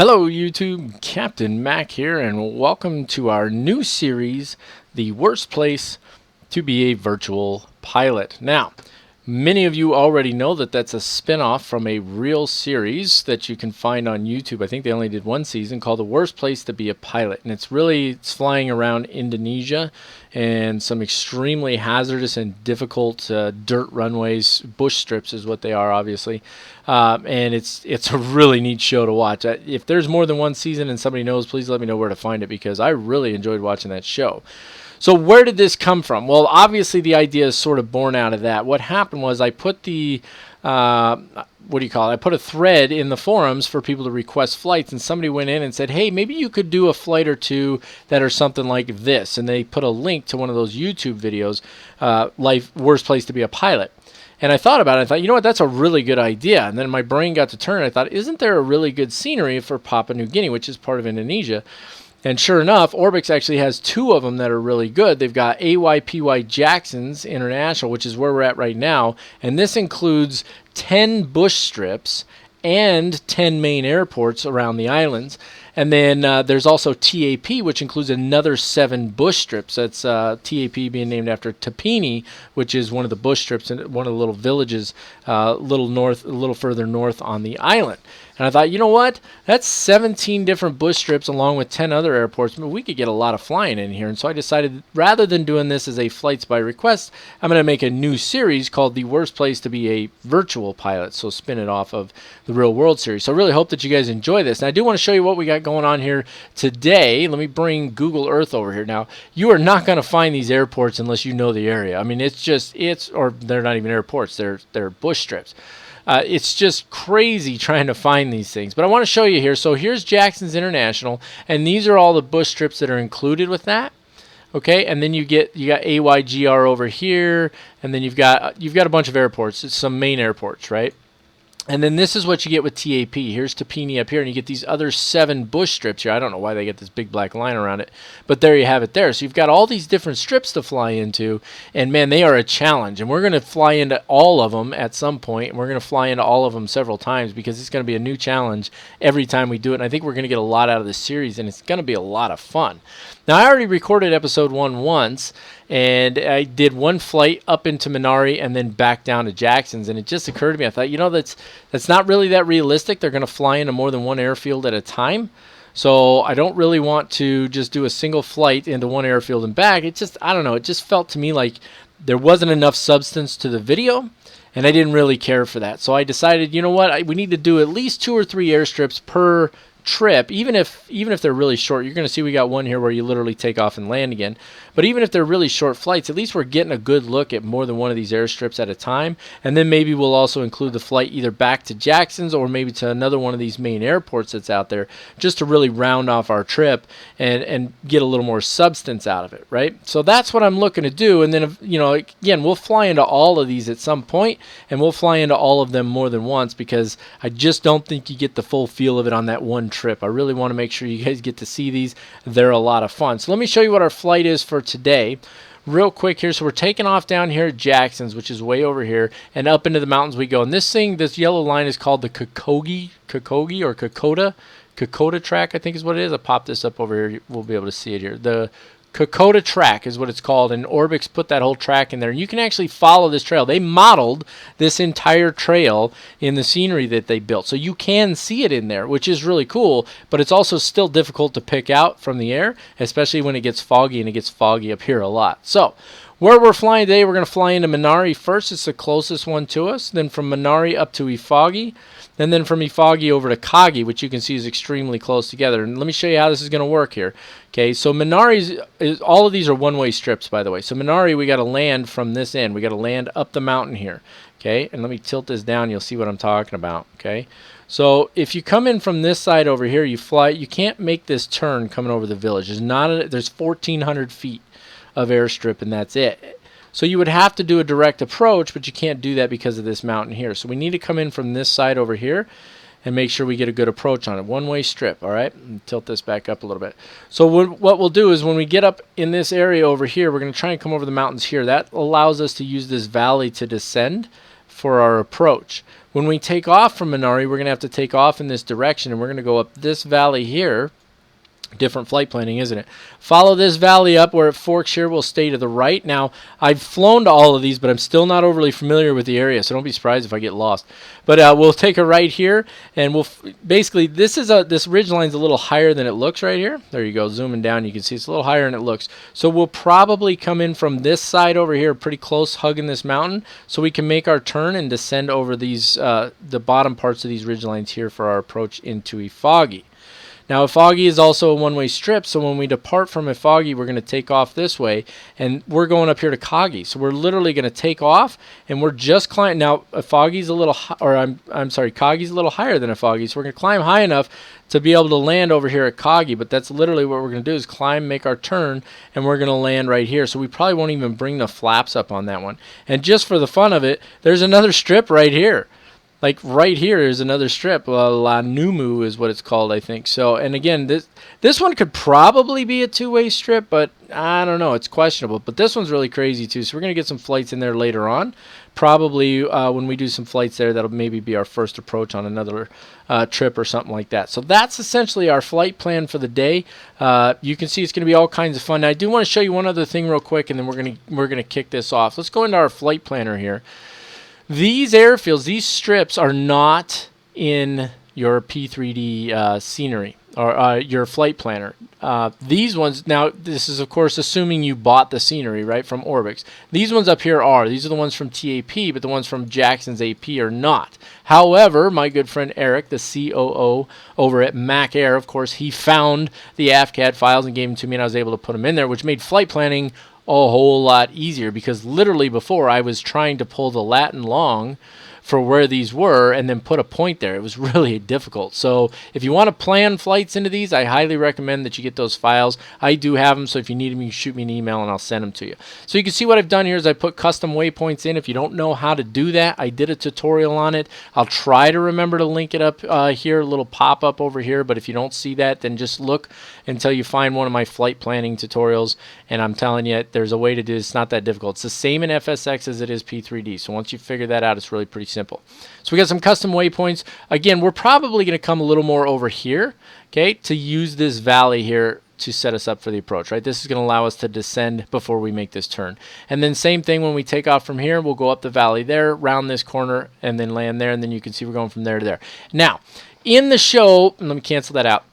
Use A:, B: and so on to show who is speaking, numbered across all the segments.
A: Hello YouTube, Captain Mac here, and welcome to our new series, The Worst Place to be a Virtual Pilot. Now, many of you already know that that's a spin-off from a real series that you can find on YouTube. I think they only did one season, called The Worst Place to be a Pilot. And it's flying around Indonesia and some extremely hazardous and difficult dirt runways. Bush strips is what they are, obviously. And it's a really neat show to watch. If there's more than one season and somebody knows, please let me know where to find it, because I really enjoyed watching that show. So where did this come from? Well, obviously the idea is sort of born out of that. What happened was I put the, I put a thread in the forums for people to request flights, and somebody went in and said, hey, maybe you could do a flight or two that are something like this. And they put a link to one of those YouTube videos, Worst Place to be a Pilot. And I thought about it. I thought, you know what, that's a really good idea. And then my brain got to turn. I thought, isn't there a really good scenery for Papua New Guinea, which is part of Indonesia? And sure enough, Orbix actually has two of them that are really good. They've got AYPY Jackson's International, which is where we're at right now. And this includes 10 bush strips and 10 main airports around the islands. And then there's also TAP, which includes another 7 bush strips. That's TAP being named after Tapini, which is one of the bush strips in one of the little villages a little further north on the island. And I thought, you know what? That's 17 different bush strips along with 10 other airports. I mean, we could get a lot of flying in here. And so I decided, rather than doing this as a flights by request, I'm going to make a new series called The Worst Place to be a Virtual Pilot. So spin it off of the Real World series. So I really hope that you guys enjoy this. And I do want to show you what we got going on here today. Let me bring Google Earth over here. Now, you are not going to find these airports unless you know the area. I mean, or they're not even airports. They're bush strips. It's just crazy trying to find these things. But I want to show you here. So here's Jackson's International, and these are all the bush strips that are included with that. Okay, and then you got AYGR over here, and then you've got a bunch of airports. It's some main airports, right? And then this is what you get with TAP. Here's Tapini up here, and you get these other 7 bush strips here. I don't know why they get this big black line around it, but there you have it there. So you've got all these different strips to fly into, and man, they are a challenge. And we're going to fly into all of them at some point, and we're going to fly into all of them several times, because it's going to be a new challenge every time we do it. And I think we're going to get a lot out of this series, and it's going to be a lot of fun. Now, I already recorded episode 1 once, and I did one flight up into Minari and then back down to Jackson's, and it just occurred to me, I thought, you know, that's not really that realistic. They're going to fly into more than one airfield at a time, so I don't really want to just do a single flight into one airfield and back. It just, I don't know, it just felt to me like there wasn't enough substance to the video, and I didn't really care for that. So I decided, you know what, we need to do at least 2 or 3 airstrips per trip, even if they're really short. You're going to see we got one here where you literally take off and land again. But even if they're really short flights, at least we're getting a good look at more than one of these airstrips at a time. And then maybe we'll also include the flight either back to Jackson's or maybe to another one of these main airports that's out there, just to really round off our trip and get a little more substance out of it, right? So that's what I'm looking to do. And then, you know, again, we'll fly into all of these at some point, and we'll fly into all of them more than once, because I just don't think you get the full feel of it on that one trip. I really want to make sure you guys get to see these. They're a lot of fun. So let me show you what our flight is for today real quick here. So we're taking off down here at Jackson's, which is way over here, and up into the mountains we go. And this yellow line is called the Kokoda track, I think is what it is. I popped this up over here. We'll be able to see it here. The Kokoda track is what it's called, and Orbix put that whole track in there, and you can actually follow this trail. They modeled this entire trail in the scenery that they built, so you can see it in there, which is really cool, but it's also still difficult to pick out from the air, especially when it gets foggy, and it gets foggy up here a lot. So where we're flying today, we're going to fly into Minari first. It's the closest one to us. Then from Minari up to Efogi, and then from Efogi over to Kagi, which you can see is extremely close together. And let me show you how this is going to work here. Okay, so Minari all of these are one-way strips, by the way. So Minari, we got to land from this end. We got to land up the mountain here. Okay, and let me tilt this down. You'll see what I'm talking about. Okay, so if you come in from this side over here, you fly. You can't make this turn coming over the village. There's 1,400 feet of airstrip, and that's it. So you would have to do a direct approach, but you can't do that because of this mountain here. So we need to come in from this side over here and make sure we get a good approach on it. One-way strip, all right? And tilt this back up a little bit. So what we'll do is when we get up in this area over here, we're going to try and come over the mountains here. That allows us to use this valley to descend for our approach. When we take off from Minari, we're going to have to take off in this direction, and we're going to go up this valley here. Different flight planning, isn't it? Follow this valley up where it forks here. We'll stay to the right. Now, I've flown to all of these, but I'm still not overly familiar with the area, so don't be surprised if I get lost. But we'll take a right here, and we'll basically, this ridge line's a little higher than it looks right here. There you go, zooming down, you can see it's a little higher than it looks. So we'll probably come in from this side over here, pretty close, hugging this mountain, so we can make our turn and descend over these the bottom parts of these ridge lines here for our approach into Efogi. Now, Efogi is also a one-way strip, so when we depart from Efogi, we're going to take off this way, and we're going up here to Kagi. So we're literally going to take off, and we're just climbing. Now, Efogi's a little, Kagi's a little higher than Efogi, so we're going to climb high enough to be able to land over here at Kagi, but that's literally what we're going to do is climb, make our turn, and we're going to land right here. So we probably won't even bring the flaps up on that one. And just for the fun of it, there's another strip right here. Like right here is another strip. La Numu is what it's called, I think. So, and again, this one could probably be a two-way strip, but I don't know. It's questionable. But this one's really crazy too. So we're going to get some flights in there later on. Probably when we do some flights there, that'll maybe be our first approach on another trip or something like that. So that's essentially our flight plan for the day. You can see it's going to be all kinds of fun. Now, I do want to show you one other thing real quick, and then we're gonna kick this off. Let's go into our flight planner here. These airfields, these strips are not in your P3D scenery or your flight planner. These ones, now this is of course assuming you bought the scenery, right, from Orbix. These ones up here are. These are the ones from TAP, but the ones from Jackson's AP are not. However, my good friend Eric, the COO over at Mac Air, of course, he found the AFCAD files and gave them to me, and I was able to put them in there, which made flight planning a whole lot easier, because literally before I was trying to pull the Latin long for where these were and then put a point there. It was really difficult. So if you want to plan flights into these, I highly recommend that you get those files. I do have them, so if you need them, you can shoot me an email and I'll send them to you. So you can see what I've done here is I put custom waypoints in. If you don't know how to do that, I did a tutorial on it. I'll try to remember to link it up here, a little pop-up over here, but if you don't see that, then just look until you find one of my flight planning tutorials, and I'm telling you, there's a way to do this. It's not that difficult. It's the same in FSX as it is P3D, so once you figure that out, it's really pretty simple. So we got some custom waypoints. Again, we're probably going to come a little more over here, okay, to use this valley here to set us up for the approach, right? This is going to allow us to descend before we make this turn. And then same thing when we take off from here, we'll go up the valley there, round this corner, and then land there, and then you can see we're going from there to there. Now, in the show, let me cancel that out.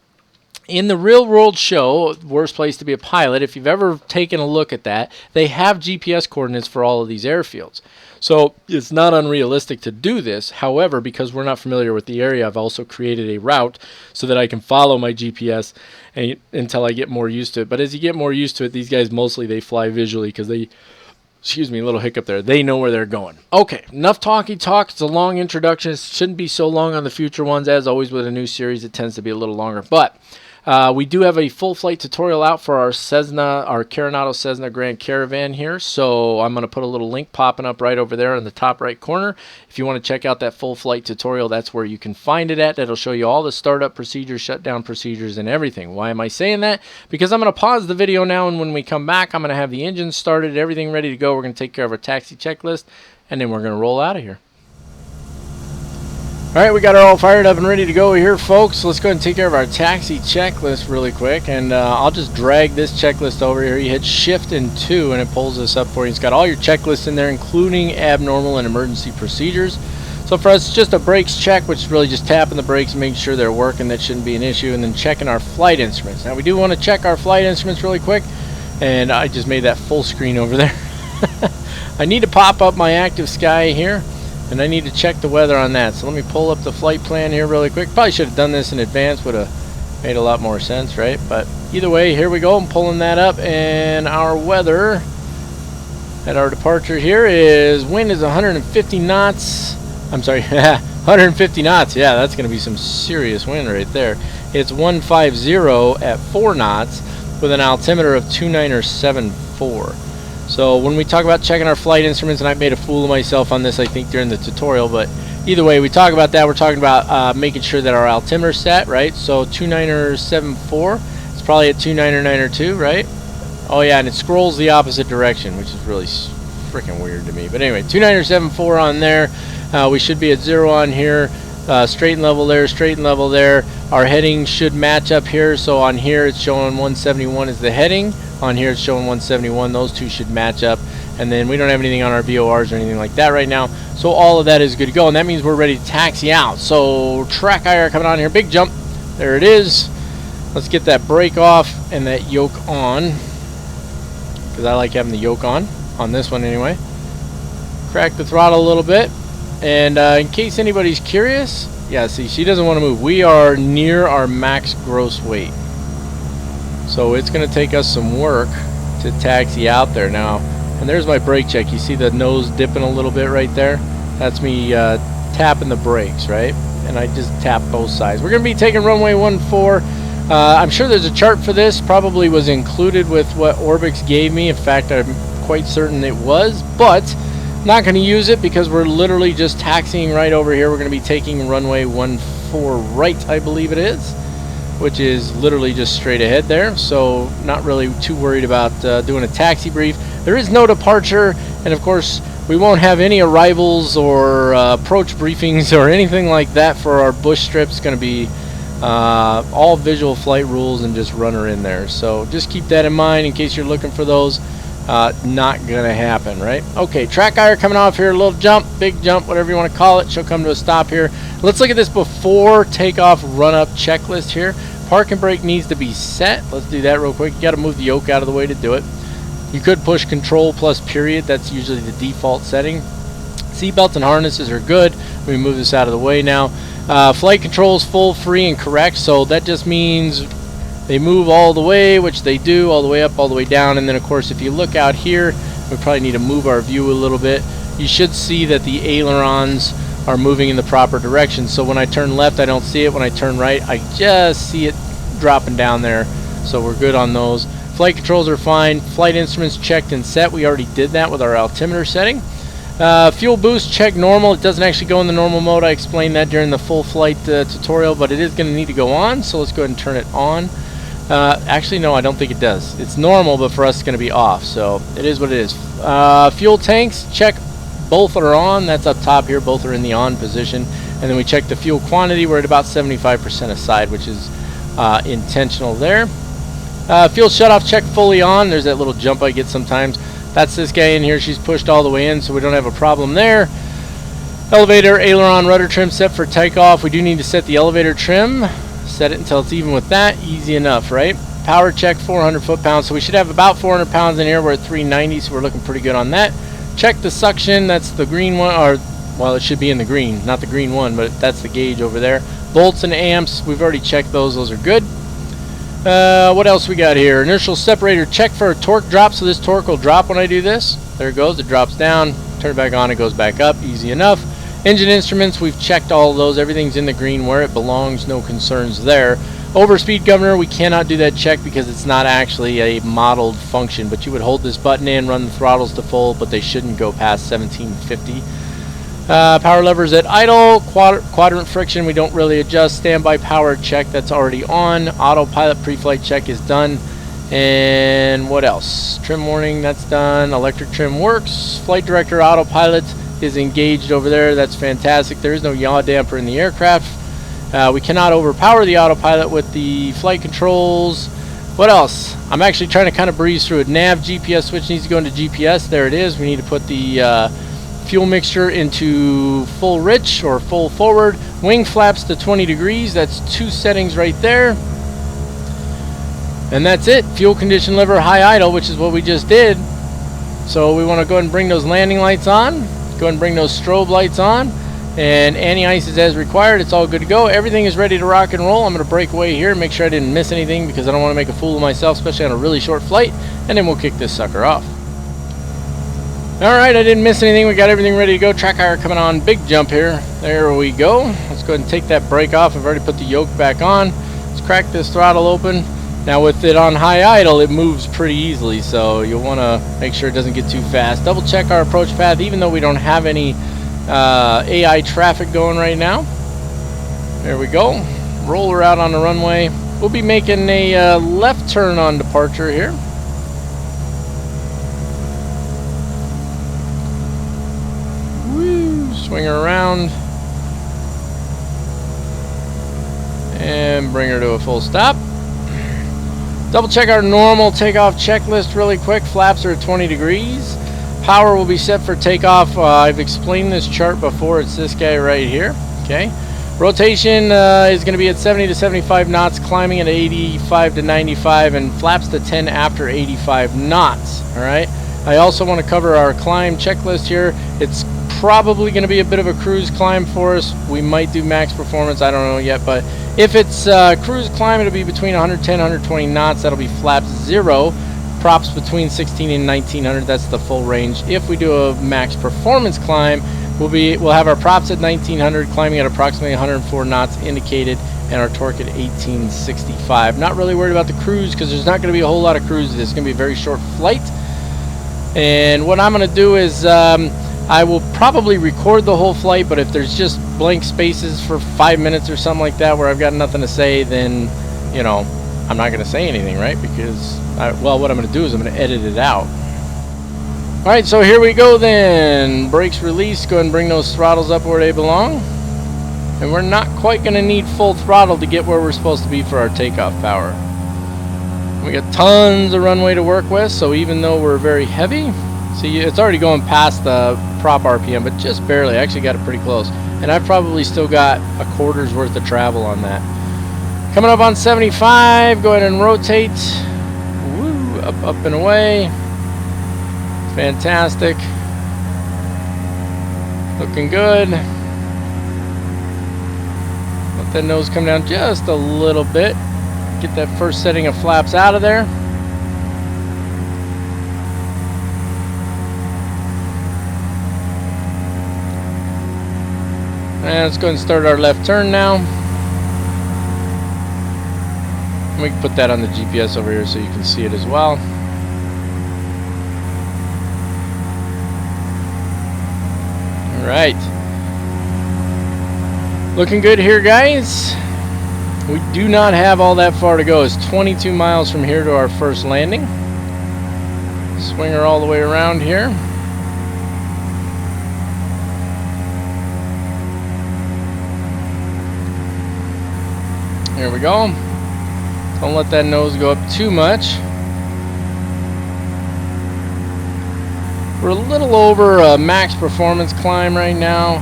A: In the real world show, Worst Place to Be a Pilot, if you've ever taken a look at that, they have GPS coordinates for all of these airfields. So it's not unrealistic to do this. However, because we're not familiar with the area, I've also created a route so that I can follow my GPS until I get more used to it. But as you get more used to it, these guys mostly they fly visually because they, excuse me, a little hiccup there, they know where they're going. Okay, enough talky talk. It's a long introduction. It shouldn't be so long on the future ones. As always with a new series, it tends to be a little longer. But we do have a full flight tutorial out for our Cessna, our Coronado Cessna Grand Caravan here. So I'm going to put a little link popping up right over there in the top right corner. If you want to check out that full flight tutorial, that's where you can find it at. That'll show you all the startup procedures, shutdown procedures, and everything. Why am I saying that? Because I'm going to pause the video now, and when we come back, I'm going to have the engine started, everything ready to go. We're going to take care of our taxi checklist, and then we're going to roll out of here. Alright, we got her all fired up and ready to go here, folks. Let's go ahead and take care of our taxi checklist really quick. And I'll just drag this checklist over here. You hit Shift and 2 and it pulls this up for you. It's got all your checklists in there, including abnormal and emergency procedures. So for us, it's just a brakes check, which is really just tapping the brakes and making sure they're working. That shouldn't be an issue. And then checking our flight instruments. Now, we do want to check our flight instruments really quick. And I just made that full screen over there. I need to pop up my active sky here. And I need to check the weather on that. So let me pull up the flight plan here really quick. Probably should have done this in advance. Would have made a lot more sense, right? But either way, here we go. I'm pulling that up. And our weather at our departure here is wind is 150 knots. I'm sorry, 150 knots. Yeah, that's going to be some serious wind right there. It's 150 at 4 knots with an altimeter of 2974. So when we talk about checking our flight instruments, and I've made a fool of myself on this, I think, during the tutorial, but either way, we talk about that. We're talking about making sure that our altimeter set, right? So 2974, it's probably at 2992, right? Oh yeah, and it scrolls the opposite direction, which is really freaking weird to me. But anyway, 2974 on there. We should be at 0 on here. Straight and level there, straight and level there. Our heading should match up here. So on here it's showing 171 is the heading. On here it's showing 171. Those two should match up. And then we don't have anything on our VORs or anything like that right now. So all of that is good to go. And that means we're ready to taxi out. So track IR coming on here. Big jump. There it is. Let's get that brake off and that yoke on. Because I like having the yoke on this one anyway. Crack the throttle a little bit. And in case anybody's curious, yeah, see, she doesn't want to move. We are near our max gross weight. So it's going to take us some work to taxi out there now. And there's my brake check. You see the nose dipping a little bit right there? That's me tapping the brakes, right? And I just tap both sides. We're going to be taking runway 14. I'm sure there's a chart for this. Probably was included with what Orbix gave me. In fact, I'm quite certain it was. But not going to use it because we're literally just taxiing right over here. We're going to be taking runway 14 right, I believe it is, which is literally just straight ahead there. So not really too worried about doing a taxi brief. There is no departure, and of course we won't have any arrivals or approach briefings or anything like that for our bush strip. It's going to be all visual flight rules and just runner in there. So just keep that in mind in case you're looking for those. Not gonna happen, right? Okay, track IR coming off here, a little jump, big jump, whatever you want to call it. She'll come to a stop here. Let's look at this before takeoff run up checklist here. Park and brake needs to be set. Let's do that real quick. You got to move the yoke out of the way to do it. You could push control plus period. That's usually the default setting. Seatbelts and harnesses are good. We move this out of the way now. Flight controls full, free, and correct. So that just means they move all the way, which they do, all the way up, all the way down. And then, of course, if you look out here, we probably need to move our view a little bit. You should see that the ailerons are moving in the proper direction. So when I turn left, I don't see it. When I turn right, I just see it dropping down there. So we're good on those. Flight controls are fine. Flight instruments checked and set. We already did that with our altimeter setting. Fuel boost check normal. It doesn't actually go in the normal mode. I explained that during the full flight tutorial, but it is going to need to go on. So let's go ahead and turn it on. Actually, no, I don't think it does. It's normal, but for us it's going to be off. So it is what it is. Fuel tanks, check. Both are on. That's up top here. Both are in the on position. And then we check the fuel quantity. We're at about 75% aside, which is intentional there. Fuel shutoff check fully on. There's that little jump I get sometimes. That's this guy in here. She's pushed all the way in, so we don't have a problem there. Elevator, aileron, rudder trim set for takeoff. We do need to set the elevator trim. Set it until it's even with that. Easy enough, right? Power check, 400 foot-pounds. So we should have about 400 pounds in here. We're at 390, so we're looking pretty good on that. Check the suction. That's the green one, or, well, it should be in the green. Not the green one, but that's the gauge over there. Volts and amps, we've already checked those. Those are good. What else we got here? Inertial separator, check for a torque drop. So this torque will drop when I do this. There it goes. It drops down. Turn it back on. It goes back up. Easy enough. Engine instruments, we've checked all of those. Everything's in the green where it belongs. No concerns there. Overspeed governor, we cannot do that check because it's not actually a modeled function. But you would hold this button in, run the throttles to full, but they shouldn't go past 1750. Power levers at idle. Quadrant friction, we don't really adjust. Standby power check, that's already on. Autopilot pre-flight check is done. And what else? Trim warning, that's done. Electric trim works. Flight director autopilot is engaged over there. That's fantastic. There is no yaw damper in the aircraft. We cannot overpower the autopilot with the flight controls. What else? I'm actually trying to kind of breeze through it. Nav GPS switch needs to go into GPS. There it is. We need to put the fuel mixture into full rich or full forward. Wing flaps to 20 degrees. That's 2 settings right there. And that's it. Fuel condition lever high idle, which is what we just did. So we want to go ahead and bring those landing lights on. Go ahead and bring those strobe lights on, and anti-ice is as required. It's all good to go. Everything is ready to rock and roll. I'm going to break away here, make sure I didn't miss anything because I don't want to make a fool of myself, especially on a really short flight, and then we'll kick this sucker off. Alright, I didn't miss anything. We got everything ready to go. Track IR coming on. Big jump here. There we go. Let's go ahead and take that brake off. I've already put the yoke back on. Let's crack this throttle open. Now with it on high idle, it moves pretty easily, so you'll want to make sure it doesn't get too fast. Double check our approach path, even though we don't have any AI traffic going right now. There we go. Roll her out on the runway. We'll be making a left turn on departure here. Swing her around. And bring her to a full stop. Double check our normal takeoff checklist really quick. Flaps are at 20 degrees. Power will be set for takeoff. I've explained this chart before. It's this guy right here. Okay. Rotation is going to be at 70 to 75 knots, climbing at 85 to 95, and flaps to 10 after 85 knots. All right. I also want to cover our climb checklist here. It's probably going to be a bit of a cruise climb for us. We might do max performance. I don't know yet, but if it's cruise climb, it'll be between 110 120 knots. That'll be flaps 0. Props between 16 and 1900. That's the full range. If we do a max performance climb, we'll have our props at 1900, climbing at approximately 104 knots indicated, and our torque at 1865. Not really worried about the cruise because there's not going to be a whole lot of cruise. It's going to be a very short flight. And what I'm going to do is I will probably record the whole flight, but if there's just blank spaces for 5 minutes or something like that where I've got nothing to say, then, you know, I'm not going to say anything, right? Because, well, what I'm going to do is I'm going to edit it out. Alright, so here we go then. Brakes released. Go ahead and bring those throttles up where they belong. And we're not quite going to need full throttle to get where we're supposed to be for our takeoff power. We got tons of runway to work with, so even though we're very heavy, see, it's already going past the prop RPM, but just barely. I actually got it pretty close. And I've probably still got a quarter's worth of travel on that. Coming up on 75, go ahead and rotate. Woo, up and away. Fantastic. Looking good. Let that nose come down just a little bit. Get that first setting of flaps out of there. And let's go ahead and start our left turn now. We can put that on the GPS over here so you can see it as well. Alright. Looking good here, guys. We do not have all that far to go. It's 22 miles from here to our first landing. Swing her all the way around here. There we go. Don't let that nose go up too much. We're a little over a max performance climb right now.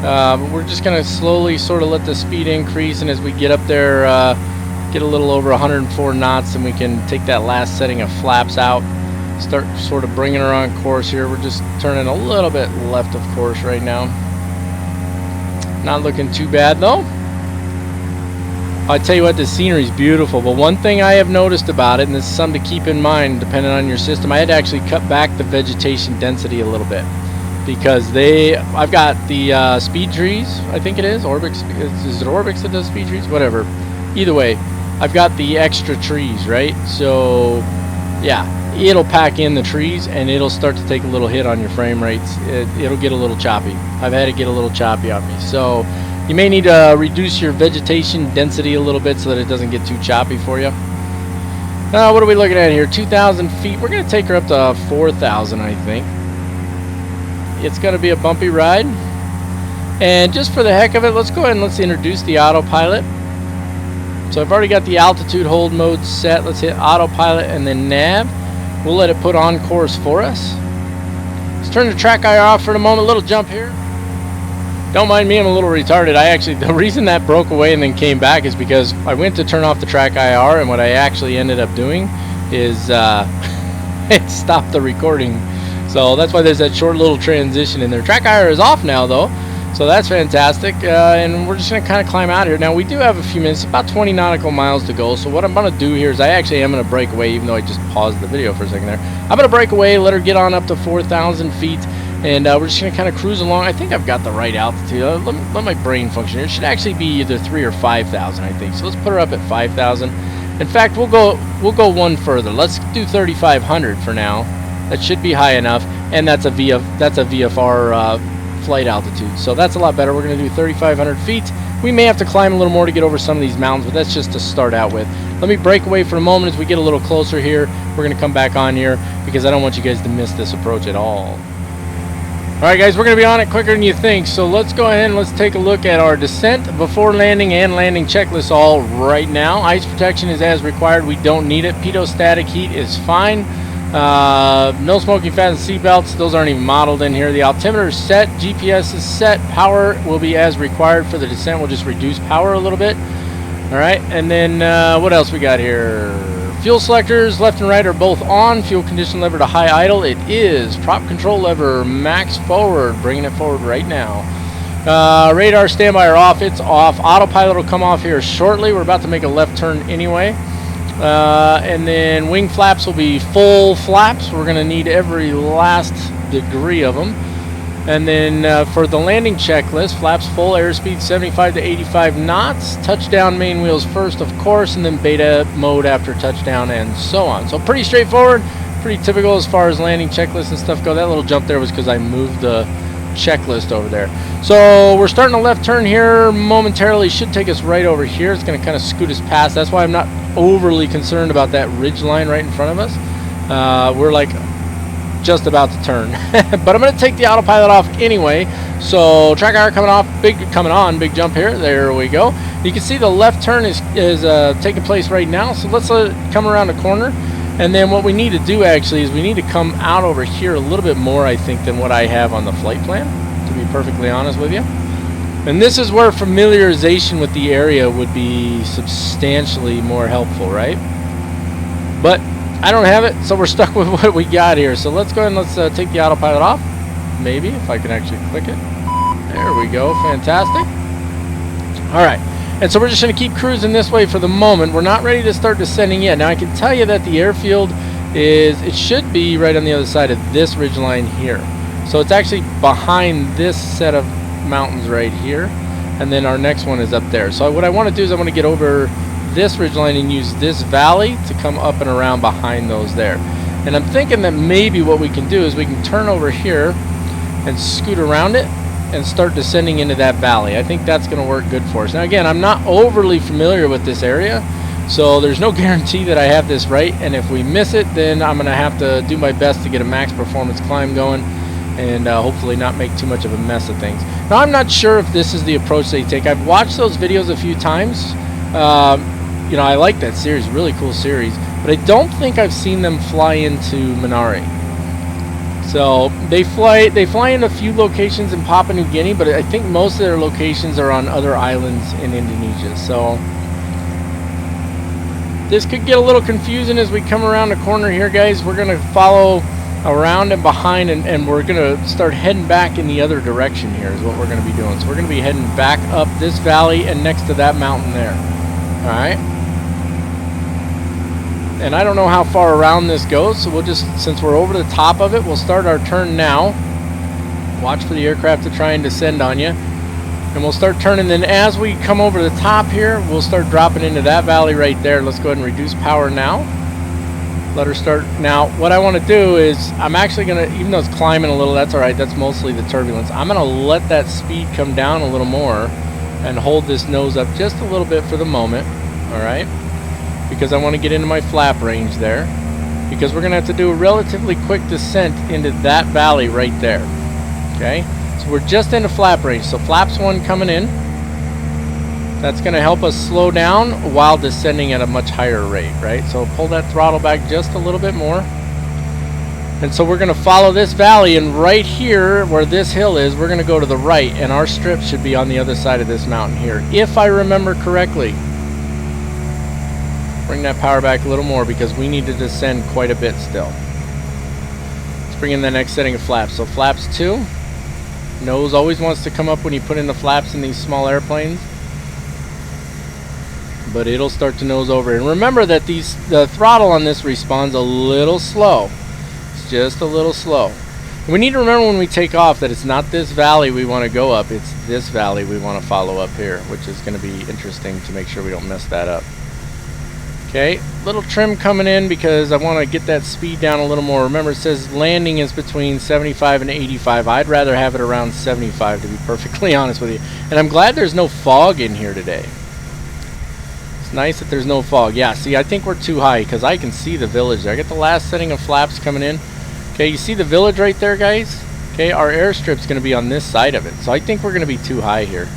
A: But we're just going to slowly sort of let the speed increase, and as we get up there, get a little over 104 knots, and we can take that last setting of flaps out. Start sort of bringing her on course here. We're just turning a little bit left of course right now. Not looking too bad though. I tell you what, the scenery is beautiful, but one thing I have noticed about it, and this is something to keep in mind depending on your system, I had to actually cut back the vegetation density a little bit, because I've got the speed trees, I think it is, Orbix, is it Orbix that does speed trees? Whatever. Either way, I've got the extra trees, right? So, yeah, it'll pack in the trees, and it'll start to take a little hit on your frame rates. It'll get a little choppy. I've had it get a little choppy on me, so you may need to reduce your vegetation density a little bit so that it doesn't get too choppy for you. What are we looking at here? 2,000 feet. We're going to take her up to 4,000, I think. It's going to be a bumpy ride. And just for the heck of it, let's go ahead and let's introduce the autopilot. So I've already got the altitude hold mode set. Let's hit autopilot and then nav. We'll let it put on course for us. Let's turn the track IR off for the moment. A little jump here. Don't mind me, I'm a little retarded. The reason that broke away and then came back is because I went to turn off the track IR, and what I actually ended up doing is it stopped the recording. So that's why there's that short little transition in there. Track IR is off now though, so that's fantastic. And we're just going to kind of climb out here. Now we do have a few minutes, about 20 nautical miles to go. So what I'm going to do here is I actually am going to break away, even though I just paused the video for a second there. I'm going to break away, let her get on up to 4,000 feet. And we're just going to kind of cruise along. I think I've got the right altitude. Let my brain function here. It should actually be either 3,000 or 5,000, I think. So let's put her up at 5,000. In fact, we'll go one further. Let's do 3,500 for now. That should be high enough. And that's a VFR flight altitude. So that's a lot better. We're going to do 3,500 feet. We may have to climb a little more to get over some of these mountains, but that's just to start out with. Let me break away for a moment as we get a little closer here. We're going to come back on here because I don't want you guys to miss this approach at all. Alright guys, we're going to be on it quicker than you think, so let's go ahead and let's take a look at our descent, before landing, and landing checklist all right now. Ice protection is as required, we don't need it. Pitot static heat is fine. No smoking fans and seat belts, those aren't even modeled in here. The altimeter is set, GPS is set, power will be as required for the descent, we'll just reduce power a little bit. Alright, and then what else we got here? Fuel selectors, left and right, are both on. Fuel condition lever to high idle, it is. Prop control lever, max forward, bringing it forward right now. Radar standby are off, it's off. Autopilot will come off here shortly. We're about to make a left turn anyway. And then wing flaps will be full flaps. We're going to need every last degree of them. And then for the landing checklist, flaps full, airspeed 75 to 85 knots, touchdown main wheels first, of course, and then beta mode after touchdown, and so on. So pretty straightforward, pretty typical as far as landing checklists and stuff go. That little jump there was because I moved the checklist over there. So we're starting a left turn here momentarily. Should take us right over here. It's going to kind of scoot us past. That's why I'm not overly concerned about that ridge line right in front of us. We're like just about to turn. But I'm going to take the autopilot off anyway. So track hour coming off, coming on, big jump here. There we go. You can see the left turn is taking place right now. So let's let it come around the corner. And then what we need to do actually is we need to come out over here a little bit more, I think, than what I have on the flight plan, to be perfectly honest with you. And this is where familiarization with the area would be substantially more helpful, right? But I don't have it, so we're stuck with what we got here. So let's go ahead and let's take the autopilot off. Maybe, if I can actually click it. There we go, fantastic. All right, and so we're just gonna keep cruising this way for the moment. We're not ready to start descending yet. Now I can tell you that the airfield it should be right on the other side of this ridge line here. So it's actually behind this set of mountains right here, and then our next one is up there. So what I want to do is I want to get over this ridgeline and use this valley to come up and around behind those there. And I'm thinking that maybe what we can do is we can turn over here and scoot around it and start descending into that valley. I think that's going to work good for us. Now again, I'm not overly familiar with this area, so there's no guarantee that I have this right, and if we miss it, then I'm going to have to do my best to get a max performance climb going and hopefully not make too much of a mess of things. Now I'm not sure if this is the approach they take. I've watched those videos a few times. You know, I like that series, really cool series, but I don't think I've seen them fly into Minari. So they fly in a few locations in Papua New Guinea, but I think most of their locations are on other islands in Indonesia. So this could get a little confusing as we come around the corner here, guys. We're going to follow around and behind, and we're going to start heading back in the other direction here is what we're going to be doing. So we're going to be heading back up this valley and next to that mountain there. All right. And I don't know how far around this goes, so we'll just, since we're over the top of it, we'll start our turn now. Watch for the aircraft to try and descend on you. And we'll start turning, then as we come over the top here, we'll start dropping into that valley right there. Let's go ahead and reduce power now. Let her start. Now, what I want to do is, I'm actually going to, even though it's climbing a little, that's all right, that's mostly the turbulence. I'm going to let that speed come down a little more and hold this nose up just a little bit for the moment, all right? Because I want to get into my flap range there, because we're going to have to do a relatively quick descent into that valley right there. Okay, so we're just into flap range, so flaps 1 coming in. That's going to help us slow down while descending at a much higher rate, right? So pull that throttle back just a little bit more. And so we're going to follow this valley, and right here where this hill is, we're going to go to the right, and our strip should be on the other side of this mountain here, if I remember correctly. Bring that power back a little more because we need to descend quite a bit still. Let's bring in the next setting of flaps. So flaps 2. Nose always wants to come up when you put in the flaps in these small airplanes, but it'll start to nose over. And remember that the throttle on this responds a little slow. It's just a little slow. And we need to remember when we take off that it's not this valley we want to go up, it's this valley we want to follow up here, which is going to be interesting to make sure we don't mess that up. Okay, little trim coming in because I want to get that speed down a little more. Remember, it says landing is between 75 and 85. I'd rather have it around 75, to be perfectly honest with you. And I'm glad there's no fog in here today. It's nice that there's no fog. Yeah, see, I think we're too high because I can see the village there. I get the last setting of flaps coming in. Okay, you see the village right there, guys? Okay, our airstrip's going to be on this side of it, so I think we're going to be too high here.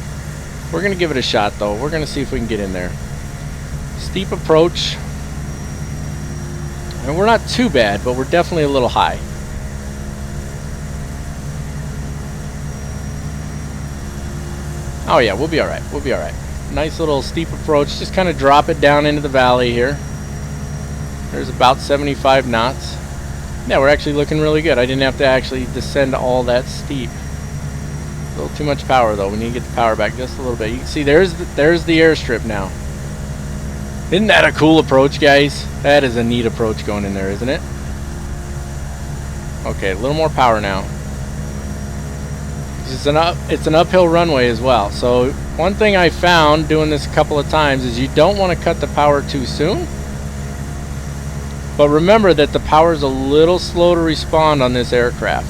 A: We're going to give it a shot, though. We're going to see if we can get in there. Steep approach. And we're not too bad, but we're definitely a little high. Oh yeah, we'll be all right. We'll be all right. Nice little steep approach. Just kind of drop it down into the valley here. There's about 75 knots. Yeah, we're actually looking really good. I didn't have to actually descend all that steep. A little too much power though. We need to get the power back just a little bit. You can see there's the airstrip now. Isn't that a cool approach, guys? That is a neat approach going in there, isn't it? Okay, a little more power now. It's an uphill runway as well. So one thing I found doing this a couple of times is you don't want to cut the power too soon. But remember that the power is a little slow to respond on this aircraft.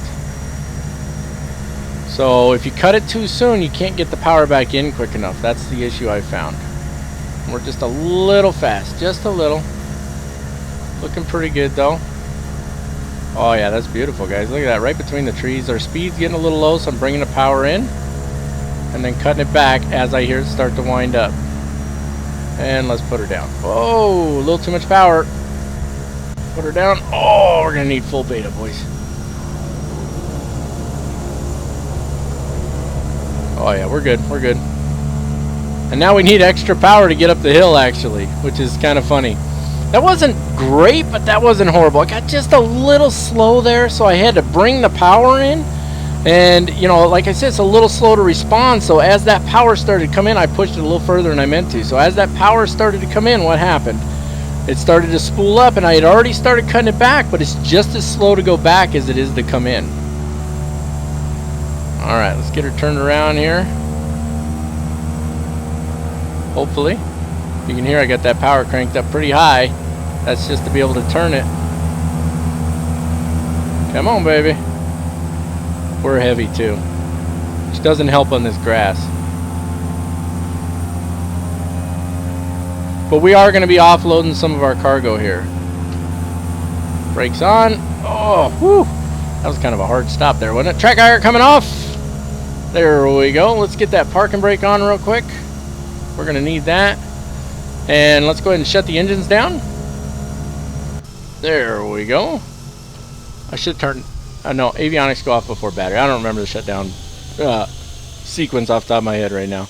A: So if you cut it too soon, you can't get the power back in quick enough. That's the issue I found. We're just a little fast, just a little. Looking pretty good though. Oh yeah, that's beautiful, guys. Look at that, right between the trees. Our speed's getting a little low, so I'm bringing the power in and then cutting it back as I hear it start to wind up. And let's put her down. Whoa, a little too much power. Put her down. Oh, we're gonna need full beta, boys. Oh yeah, we're good, we're good. And now we need extra power to get up the hill, actually, which is kind of funny. That wasn't great, but that wasn't horrible. I got just a little slow there, so I had to bring the power in. And, you know, like I said, it's a little slow to respond. So as that power started to come in, I pushed it a little further than I meant to. So as that power started to come in, what happened? It started to spool up, and I had already started cutting it back, but it's just as slow to go back as it is to come in. All right, let's get her turned around here. Hopefully. You can hear I got that power cranked up pretty high. That's just to be able to turn it. Come on, baby. We're heavy too, which doesn't help on this grass. But we are going to be offloading some of our cargo here. Brakes on. Oh, whew. That was kind of a hard stop there, wasn't it? Track iron coming off. There we go. Let's get that parking brake on real quick. We're going to need that. And let's go ahead and shut the engines down. There we go. I should turn... no, avionics go off before battery. I don't remember the shutdown sequence off the top of my head right now.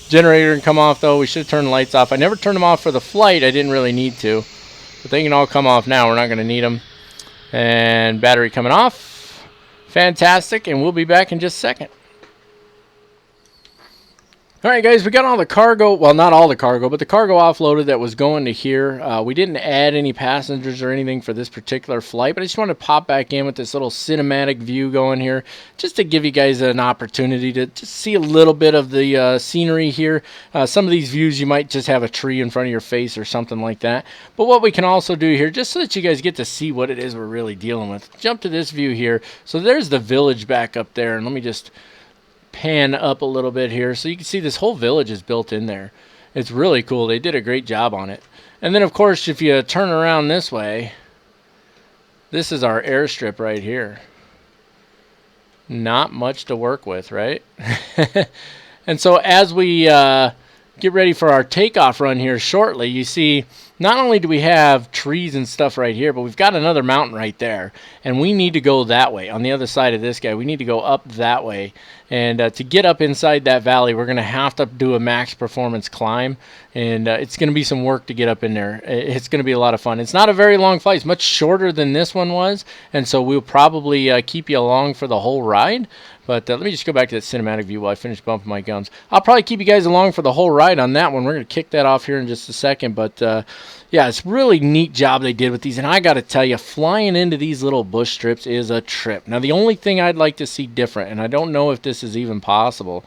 A: Generator can come off, though. We should turn the lights off. I never turned them off for the flight. I didn't really need to. But they can all come off now. We're not going to need them. And battery coming off. Fantastic. And we'll be back in just a second. Alright guys, we got all the cargo, well not all the cargo, but the cargo offloaded that was going to here. We didn't add any passengers or anything for this particular flight, but I just wanted to pop back in with this little cinematic view going here, just to give you guys an opportunity to just see a little bit of the scenery here. Some of these views you might just have a tree in front of your face or something like that. But what we can also do here, just so that you guys get to see what it is we're really dealing with, jump to this view here. So there's the village back up there, and let me just pan up a little bit here so you can see this whole village is built in there. It's really cool. They did a great job on it. And then of course if you turn around this way, this is our airstrip right here. Not much to work with, right? And so as we get ready for our takeoff run here shortly, you see not only do we have trees and stuff right here, but we've got another mountain right there. And we need to go that way. On the other side of this guy, we need to go up that way. And to get up inside that valley, we're going to have to do a max performance climb. And it's going to be some work to get up in there. It's going to be a lot of fun. It's not a very long flight. It's much shorter than this one was. And so we'll probably keep you along for the whole ride. But let me just go back to that cinematic view while I finish bumping my gums. I'll probably keep you guys along for the whole ride on that one. We're going to kick that off here in just a second. But yeah, it's a really neat job they did with these. And I got to tell you, flying into these little bush strips is a trip. Now, the only thing I'd like to see different, and I don't know if this is even possible,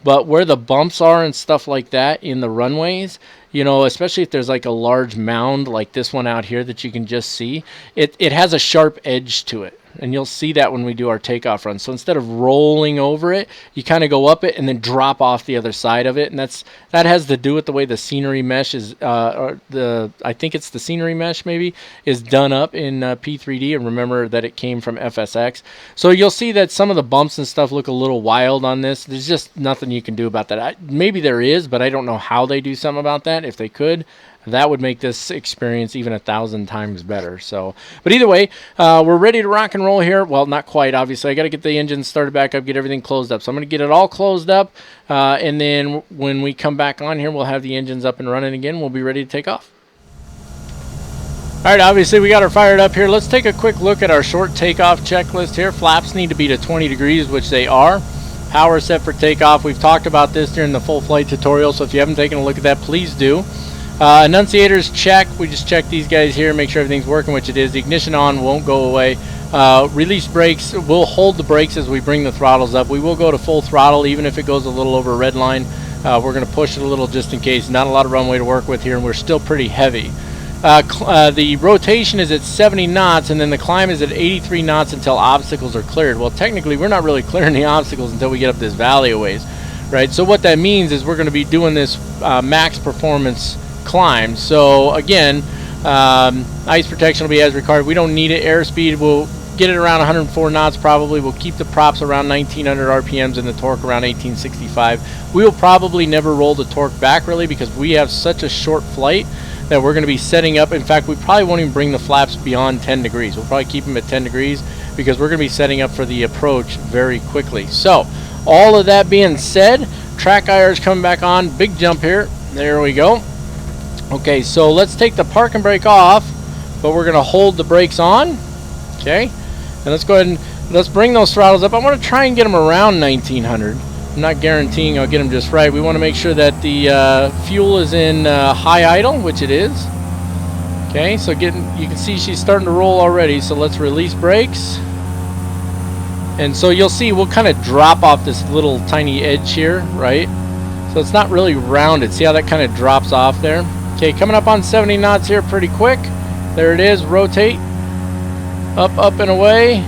A: but where the bumps are and stuff like that in the runways, you know, especially if there's like a large mound like this one out here that you can just see, it has a sharp edge to it. and you'll see that when we do our takeoff run. So instead of rolling over it, you kind of go up it and then drop off the other side of it, and that has to do with the way the scenery mesh is, I think it's the scenery mesh maybe, is done up in P3D, and remember that it came from FSX. So you'll see that some of the bumps and stuff look a little wild on this. There's just nothing you can do about that. Maybe there is, but I don't know how they do something about that. If they could, that would make this experience even 1,000 times better. So, but either way, we're ready to rock and roll here. Well, not quite, obviously. I got to get the engine started back up, get everything closed up. So I'm going to get it all closed up, and then when we come back on here, we'll have the engines up and running again. We'll be ready to take off. All right, obviously we got her fired up here. Let's take a quick look at our short takeoff checklist here. Flaps need to be to 20 degrees, which they are. Power set for takeoff. We've talked about this during the full flight tutorial, so if you haven't taken a look at that, please do. Annunciators check. We just check these guys here, make sure everything's working, which it is. The ignition on won't go away. Release brakes. We'll hold the brakes as we bring the throttles up. We will go to full throttle even if it goes a little over red line. We're going to push it a little just in case. Not a lot of runway to work with here, and we're still pretty heavy. The rotation is at 70 knots, and then the climb is at 83 knots until obstacles are cleared. Well, technically, we're not really clearing the obstacles until we get up this valley a ways, right? So what that means is we're going to be doing this max performance climb. So again, ice protection will be as required. We don't need it. Airspeed, we'll get it around 104 knots probably. We'll keep the props around 1900 RPMs and the torque around 1865. We will probably never roll the torque back really because we have such a short flight that we're going to be setting up. In fact, we probably won't even bring the flaps beyond 10 degrees. We'll probably keep them at 10 degrees because we're going to be setting up for the approach very quickly. So all of that being said, track IR is coming back on. Big jump here. There we go. Okay, so let's take the park and brake off, but we're going to hold the brakes on. Okay, and let's go ahead and let's bring those throttles up. I want to try and get them around 1900. I'm not guaranteeing I'll get them just right. We want to make sure that the fuel is in high idle, which it is. Okay, so you can see she's starting to roll already, so let's release brakes. And so you'll see we'll kind of drop off this little tiny edge here, right? So it's not really rounded. See how that kind of drops off there? Okay, coming up on 70 knots here pretty quick. There it is, rotate. Up, up, and away.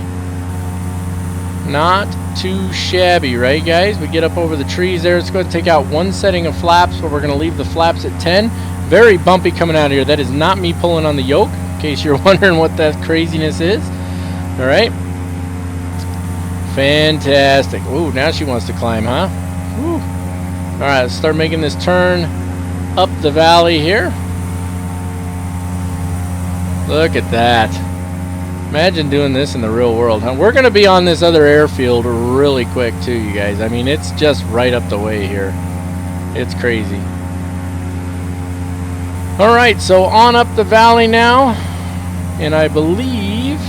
A: Not too shabby, right, guys? We get up over the trees there. Let's go ahead and take out one setting of flaps, but we're going to leave the flaps at 10. Very bumpy coming out of here. That is not me pulling on the yoke, in case you're wondering what that craziness is. All right. Fantastic. Ooh, now she wants to climb, huh? Woo. All right, let's start making this turn up the valley here. Look at that. Imagine doing this in the real world, huh? We're going to be on this other airfield really quick too, you guys. I mean, it's just right up the way here. It's crazy. All right, so on up the valley now, and I believe,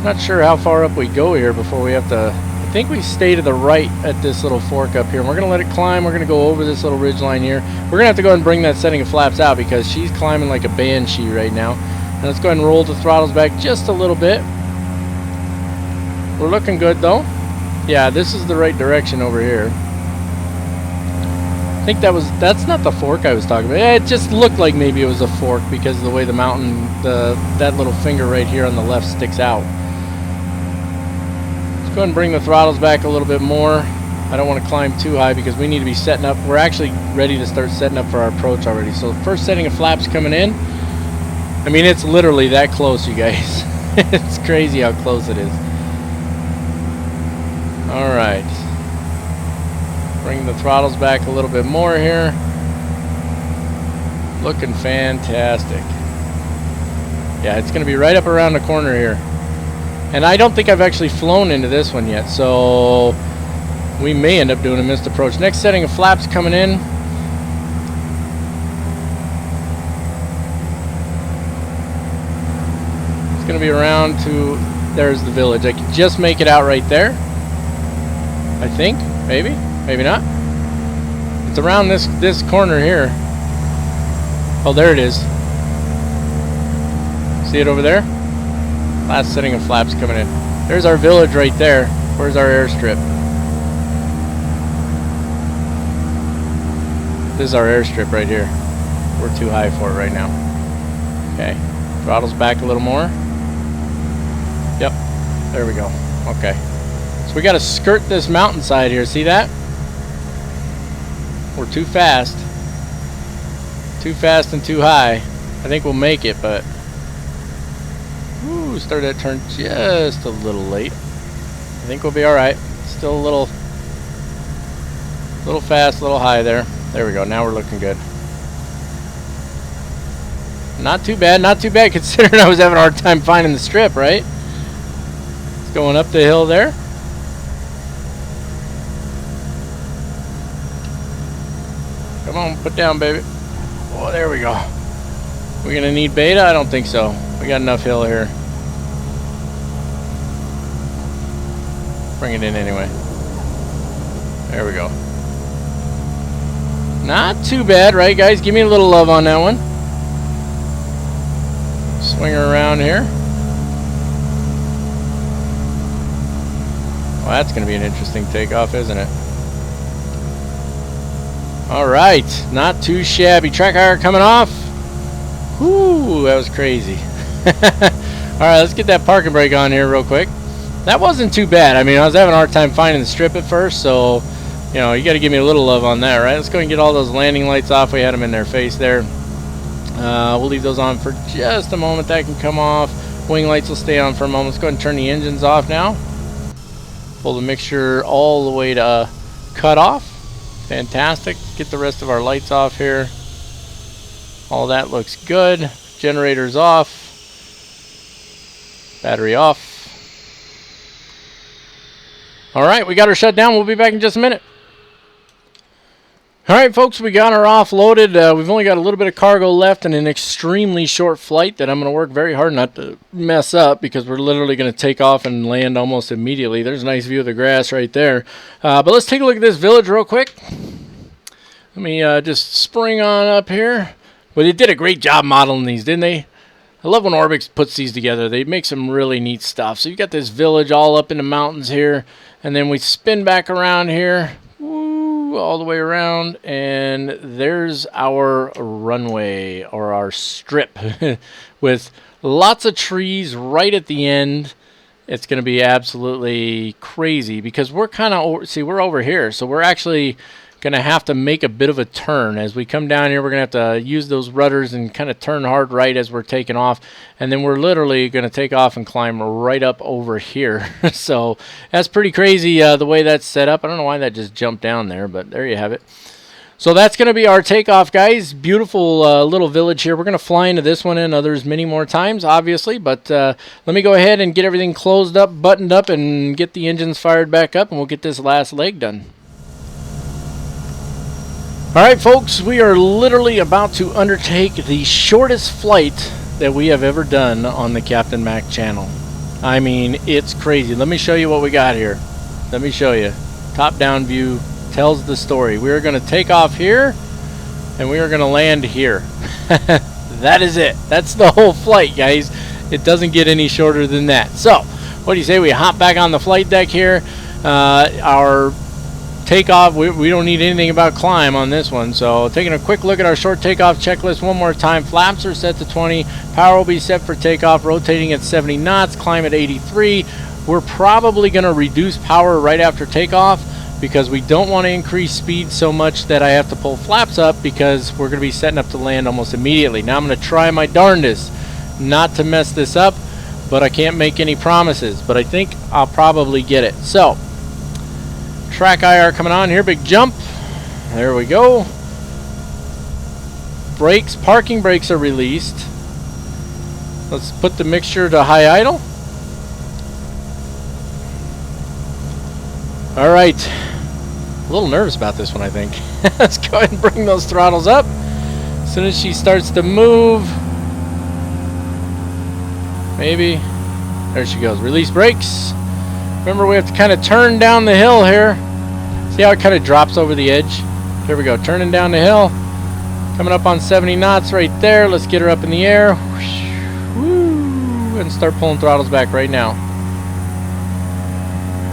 A: not sure how far up we go here before we have to, I think we stay to the right at this little fork up here, and we're going to let it climb. We're going to go over this little ridge line here. We're going to have to go ahead and bring that setting of flaps out because she's climbing like a banshee right now. And let's go ahead and roll the throttles back just a little bit. We're looking good though. Yeah, this is the right direction over here. I think that's not the fork I was talking about. Yeah, it just looked like maybe it was a fork because of the way the mountain, that little finger right here on the left sticks out. Let's go ahead and bring the throttles back a little bit more. I don't want to climb too high because we need to be setting up. We're actually ready to start setting up for our approach already. So the first setting of flaps coming in. I mean, it's literally that close, you guys. It's crazy how close it is. All right. Bring the throttles back a little bit more here. Looking fantastic. Yeah, it's going to be right up around the corner here. And I don't think I've actually flown into this one yet, so we may end up doing a missed approach. Next setting of flaps coming in. Going to be around to, there's the village. I can just make it out right there, I think. Maybe not. It's around this corner here. Oh, there it is. See it over there? Last setting of flaps coming in. There's our village right there. Where's our airstrip? This is our airstrip right here. We're too high for it right now. Okay, throttles back a little more. Yep, there we go. Okay. So we got to skirt this mountainside here. See that? We're too fast. Too fast and too high. I think we'll make it, but... Ooh, started that turn just a little late. I think we'll be alright. Still a little fast, a little high there. There we go. Now we're looking good. Not too bad, not too bad considering I was having a hard time finding the strip, right? It's going up the hill there. Come on, put down, baby. Oh, there we go. We're gonna need beta? I don't think so. We got enough hill here. Bring it in anyway. There we go. Not too bad, right, guys? Give me a little love on that one. Swing her around here. Well, that's going to be an interesting takeoff, isn't it? Alright, not too shabby. Track iron coming off. Whoo, that was crazy. Alright, let's get that parking brake on here real quick. That wasn't too bad. I mean, I was having a hard time finding the strip at first, so, you know, you got to give me a little love on that, right? Let's go and get all those landing lights off. We had them in their face there. We'll leave those on for just a moment. That can come off. Wing lights will stay on for a moment. Let's go ahead and turn the engines off now. Pull the mixture all the way to cut off. Fantastic. Get the rest of our lights off here. All that looks good. Generators off. Battery off. Alright, we got her shut down. We'll be back in just a minute. Alright, folks, we got her offloaded. We've only got a little bit of cargo left and an extremely short flight that I'm going to work very hard not to mess up because we're literally going to take off and land almost immediately. There's a nice view of the grass right there. But let's take a look at this village real quick. Let me just spring on up here. But they did a great job modeling these, didn't they? I love when Orbix puts these together. They make some really neat stuff. So you got this village all up in the mountains here. And then we spin back around here. Woo, all the way around. And there's our runway or our strip with lots of trees right at the end. It's going to be absolutely crazy because we're kind of, see, we're over here. So we're actually going to have to make a bit of a turn. As we come down here, we're going to have to use those rudders and kind of turn hard right as we're taking off. And then we're literally going to take off and climb right up over here. So that's pretty crazy the way that's set up. I don't know why that just jumped down there, but there you have it. So that's going to be our takeoff, guys. Beautiful little village here. We're going to fly into this one and others many more times, obviously. But let me go ahead and get everything closed up, buttoned up, and get the engines fired back up, and we'll get this last leg done. Alright, folks, we are literally about to undertake the shortest flight that we have ever done on the Captain Mac channel. I mean, it's crazy. Let me show you what we got here. Let me show you. Top-down view tells the story. We are going to take off here, and we are going to land here. That is it. That's the whole flight, guys. It doesn't get any shorter than that. So, what do you say we hop back on the flight deck here? Our takeoff, we don't need anything about climb on this one. So taking a quick look at our short takeoff checklist one more time. Flaps are set to 20. Power will be set for takeoff, rotating at 70 knots. Climb at 83. We're probably going to reduce power right after takeoff because we don't want to increase speed so much that I have to pull flaps up because we're going to be setting up to land almost immediately. Now I'm going to try my darndest not to mess this up, but I can't make any promises. But I think I'll probably get it. So track IR coming on here, big jump. There we go. Brakes, parking brakes are released. Let's put the mixture to high idle. All right. A little nervous about this one, I think. Let's go ahead and bring those throttles up. As soon as she starts to move, maybe. There she goes. Release brakes. Remember, we have to kind of turn down the hill here. See how it kind of drops over the edge? Here we go, turning down the hill. Coming up on 70 knots right there. Let's get her up in the air. Woo, and start pulling throttles back right now.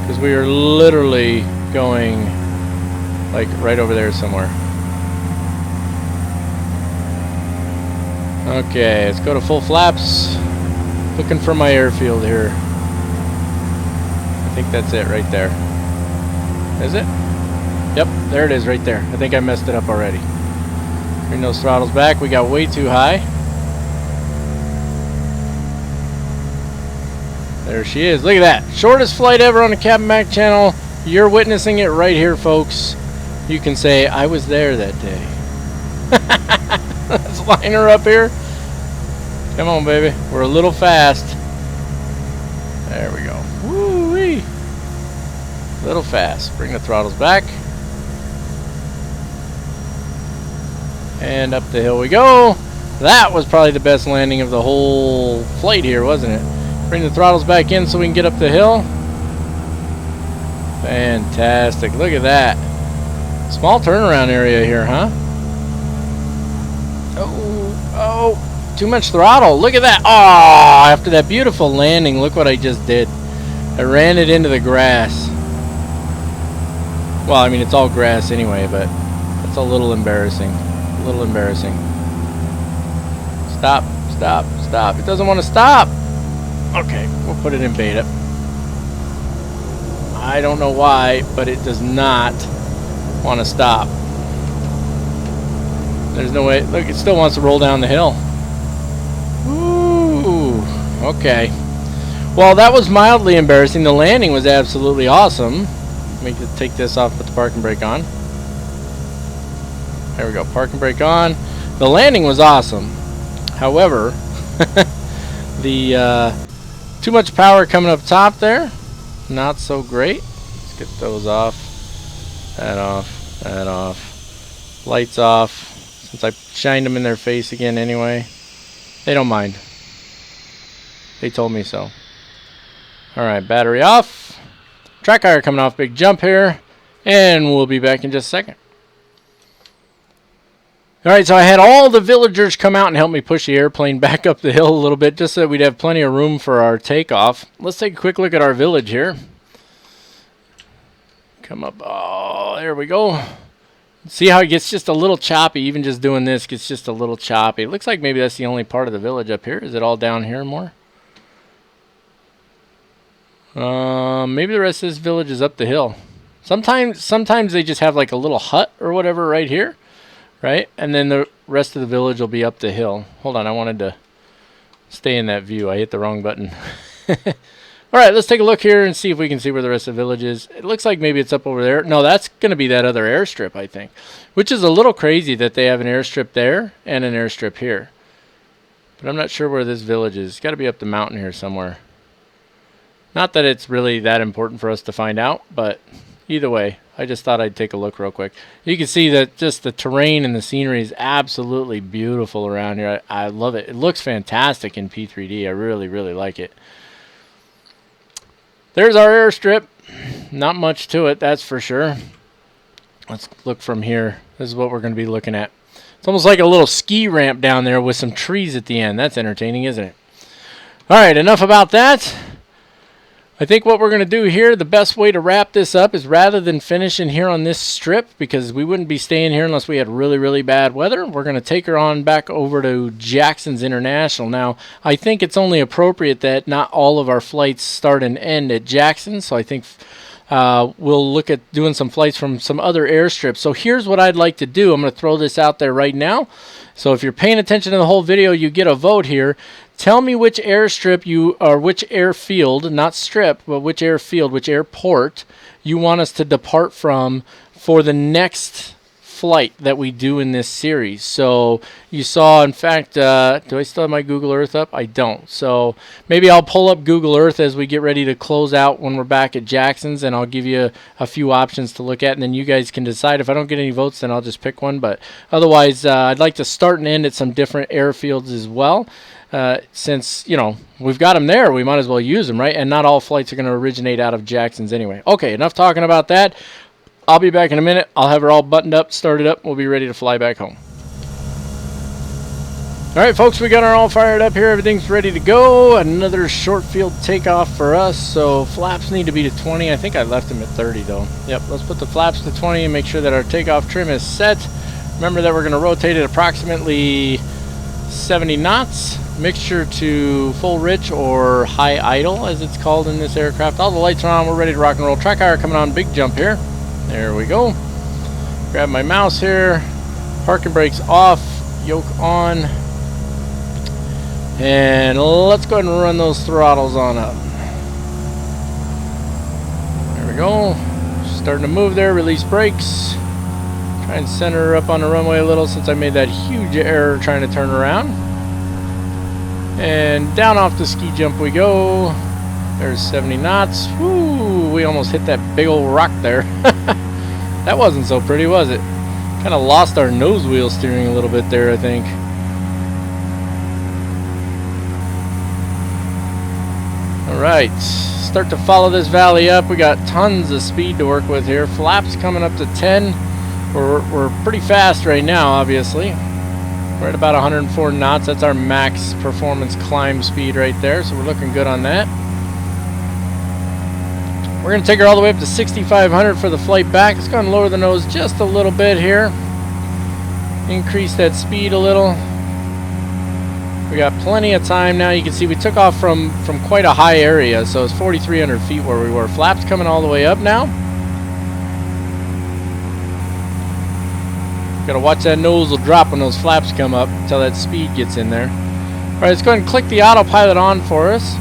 A: Because we are literally going like right over there somewhere. Okay, let's go to full flaps. Looking for my airfield here. I think that's it right there. Is it? Yep, there it is right there. I think I messed it up already. Bring those throttles back. We got way too high. There she is. Look at that. Shortest flight ever on the Captain Mac channel. You're witnessing it right here, folks. You can say, I was there that day. Let's line her up here. Come on, baby. We're a little fast. There we go. Woo-wee. A little fast. Bring the throttles back. And up the hill we go. That was probably the best landing of the whole flight here, wasn't it? Bring the throttles back in so we can get up the hill. Fantastic. Look at that. Small turnaround area here, huh? Oh, too much throttle. Look at that. Oh, after that beautiful landing, look what I just did. I ran it into the grass. Well, I mean, it's all grass anyway, but it's a little embarrassing. A little embarrassing. Stop, stop, stop. It doesn't want to stop. Okay, we'll put it in beta. I don't know why, but it does not want to stop. There's no way. Look, it still wants to roll down the hill. Ooh, okay. Well, that was mildly embarrassing. The landing was absolutely awesome. Let me take this off, put the parking brake on. There we go, parking brake on. The landing was awesome. However, the too much power coming up top there. Not so great. Let's get those off. That off. That off. Lights off. Since I shined them in their face again anyway. They don't mind. They told me so. Alright, battery off. Track wire coming off. Big jump here. And we'll be back in just a second. Alright, so I had all the villagers come out and help me push the airplane back up the hill a little bit, just so that we'd have plenty of room for our takeoff. Let's take a quick look at our village here. Come up. Oh, there we go. See how it gets just a little choppy. Even just doing this gets just a little choppy. It looks like maybe that's the only part of the village up here. Is it all down here more? Maybe the rest of this village is up the hill. Sometimes they just have like a little hut or whatever right here. Right? And then the rest of the village will be up the hill. Hold on, I wanted to stay in that view. I hit the wrong button. Alright, let's take a look here and see if we can see where the rest of the village is. It looks like maybe it's up over there. No, that's going to be that other airstrip, I think. Which is a little crazy that they have an airstrip there and an airstrip here. But I'm not sure where this village is. It's got to be up the mountain here somewhere. Not that it's really that important for us to find out, but either way, I just thought I'd take a look real quick. You can see that just the terrain and the scenery is absolutely beautiful around here. I love it. It looks fantastic in P3D. I really, really like it. There's our airstrip. Not much to it, that's for sure. Let's look from here. This is what we're going to be looking at. It's almost like a little ski ramp down there with some trees at the end. That's entertaining, isn't it? All right, enough about that. I think what we're going to do here, the best way to wrap this up is rather than finishing here on this strip, because we wouldn't be staying here unless we had really, really bad weather, we're going to take her on back over to Jackson's International. Now, I think it's only appropriate that not all of our flights start and end at Jackson, so I think we'll look at doing some flights from some other airstrips. So here's what I'd like to do. I'm going to throw this out there right now. So if you're paying attention to the whole video, you get a vote here. Tell me which airstrip or which airfield, not strip, but which airfield, which airport you want us to depart from for the next flight that we do in this series. So you saw, in fact, do I still have my Google Earth up? I don't. So maybe I'll pull up Google Earth as we get ready to close out when we're back at Jackson's, and I'll give you a few options to look at, and then you guys can decide. If I don't get any votes, then I'll just pick one. But otherwise, I'd like to start and end at some different airfields as well. Since, you know, we've got them there, we might as well use them, right? And not all flights are going to originate out of Jackson's anyway. Okay, enough talking about that. I'll be back in a minute. I'll have her all buttoned up, started up. We'll be ready to fly back home. All right, folks, we got her all fired up here. Everything's ready to go. Another short field takeoff for us. So flaps need to be to 20. I think I left them at 30, though. Yep, let's put the flaps to 20 and make sure that our takeoff trim is set. Remember that we're going to rotate it approximately 70 knots. mixture to full rich or high idle, as it's called in this aircraft. All the lights are on. We're ready to rock and roll. Track IR coming on. Big jump here. There we go. Grab my mouse here. Parking brakes off. Yoke on. And let's go ahead and run those throttles on up. There we go. Starting to move there. Release brakes. Try and center her up on the runway a little since I made that huge error trying to turn around. And down off the ski jump we go. There's 70 knots. Woo! We almost hit that big old rock there. That wasn't so pretty, was it? Kind of lost our nose wheel steering a little bit there, I think. Alright, start to follow this valley up. We got tons of speed to work with here. Flaps coming up to 10. We're pretty fast right now, obviously. We're at about 104 knots. That's our max performance climb speed right there, so we're looking good on that. We're going to take her all the way up to 6,500 for the flight back. Let's go ahead and lower the nose just a little bit here. Increase that speed a little. We got plenty of time now. You can see we took off from quite a high area, so it's 4,300 feet where we were. Flaps coming all the way up now. Gotta watch that nose will drop when those flaps come up until that speed gets in there. Alright, let's go ahead and click the autopilot on for us.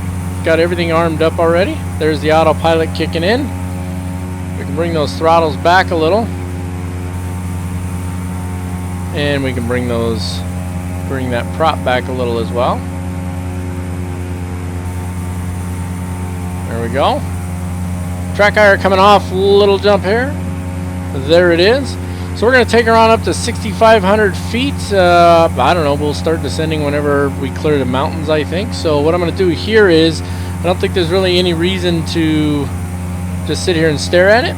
A: Got everything armed up already. There's the autopilot kicking in. We can bring those throttles back a little. And we can bring that prop back a little as well. There we go. Track IR coming off, little jump here. There it is. So we're going to take her on up to 6,500 feet. I don't know, we'll start descending whenever we clear the mountains, I think. So what I'm going to do here is, I don't think there's really any reason to just sit here and stare at it.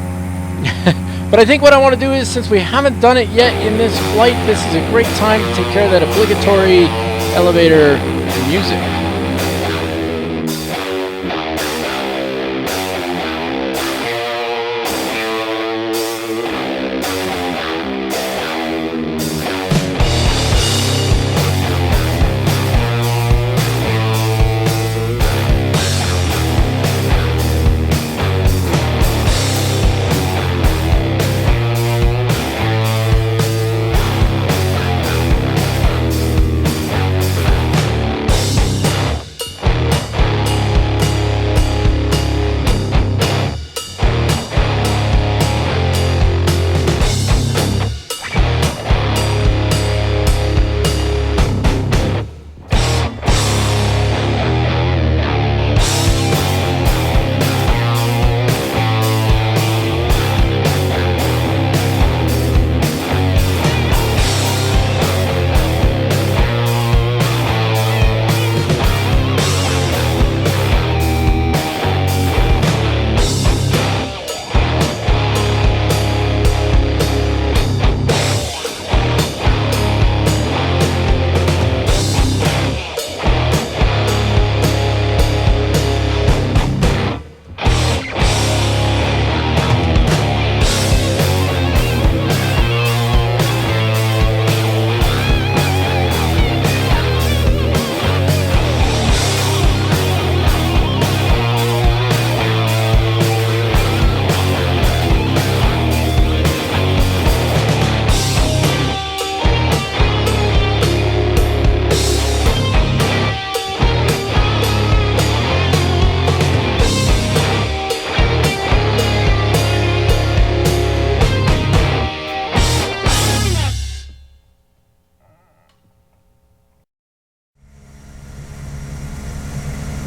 A: But I think what I want to do is, since we haven't done it yet in this flight, this is a great time to take care of that obligatory elevator music.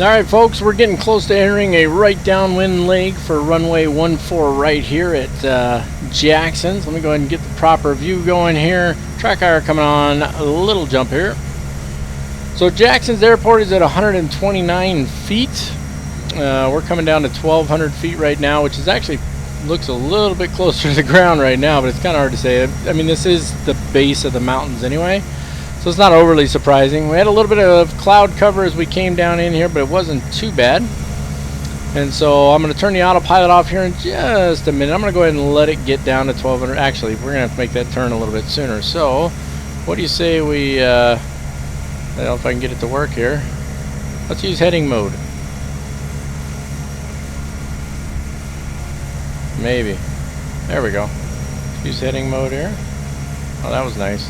A: Alright folks, we're getting close to entering a right downwind leg for runway 14 right here at Jackson's. Let me go ahead and get the proper view going here. Track IR coming on, a little jump here. So Jackson's airport is at 129 feet. We're coming down to 1,200 feet right now, which is actually looks a little bit closer to the ground right now, but it's kind of hard to say. I mean, this is the base of the mountains anyway, so it's not overly surprising. We had a little bit of cloud cover as we came down in here, but it wasn't too bad. And so I'm going to turn the autopilot off here in just a minute. I'm going to go ahead and let it get down to 1,200. Actually, we're going to have to make that turn a little bit sooner. So what do you say we I don't know if I can get it to work here. Let's use heading mode. Maybe. There we go. Let's use heading mode here. Oh, that was nice.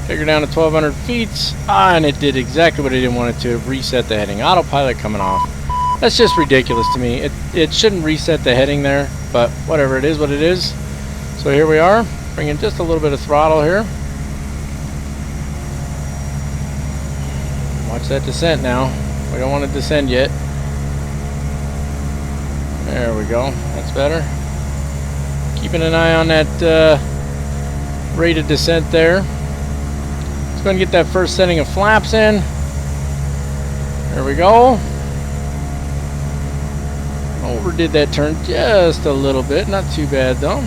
A: Take her down to 1,200 feet. Ah, and it did exactly what I didn't want it to. Reset the heading. Autopilot coming off. That's just ridiculous to me. It shouldn't reset the heading there, but whatever, it is what it is. So here we are. Bringing just a little bit of throttle here. Watch that descent now. We don't want to descend yet. There we go. That's better. Keeping an eye on that rate of descent there. Let's go and get that first setting of flaps in. There we go. Overdid that turn just a little bit. Not too bad though.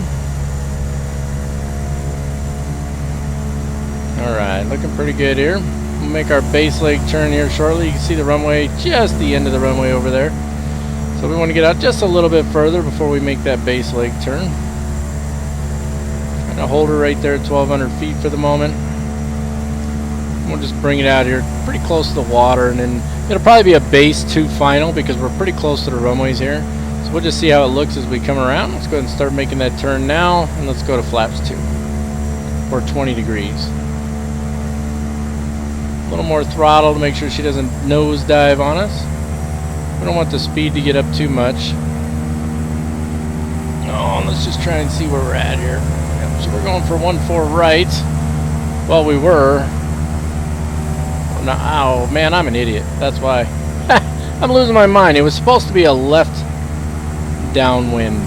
A: Alright, looking pretty good here. We'll make our base leg turn here shortly. You can see the runway, just the end of the runway over there. So we want to get out just a little bit further before we make that base leg turn. Trying to hold her right there at 1,200 feet for the moment. We'll just bring it out here pretty close to the water, and then it'll probably be a base 2 final because we're pretty close to the runways here. So we'll just see how it looks as we come around. Let's go ahead and start making that turn now, and let's go to flaps 2 or 20 degrees. A little more throttle to make sure she doesn't nosedive on us. We don't want the speed to get up too much. Oh, let's just try and see where we're at here. Yep, so we're going for 1.4 right. Well, we were. No, ow, man, I'm an idiot. That's why. I'm losing my mind. It was supposed to be a left downwind.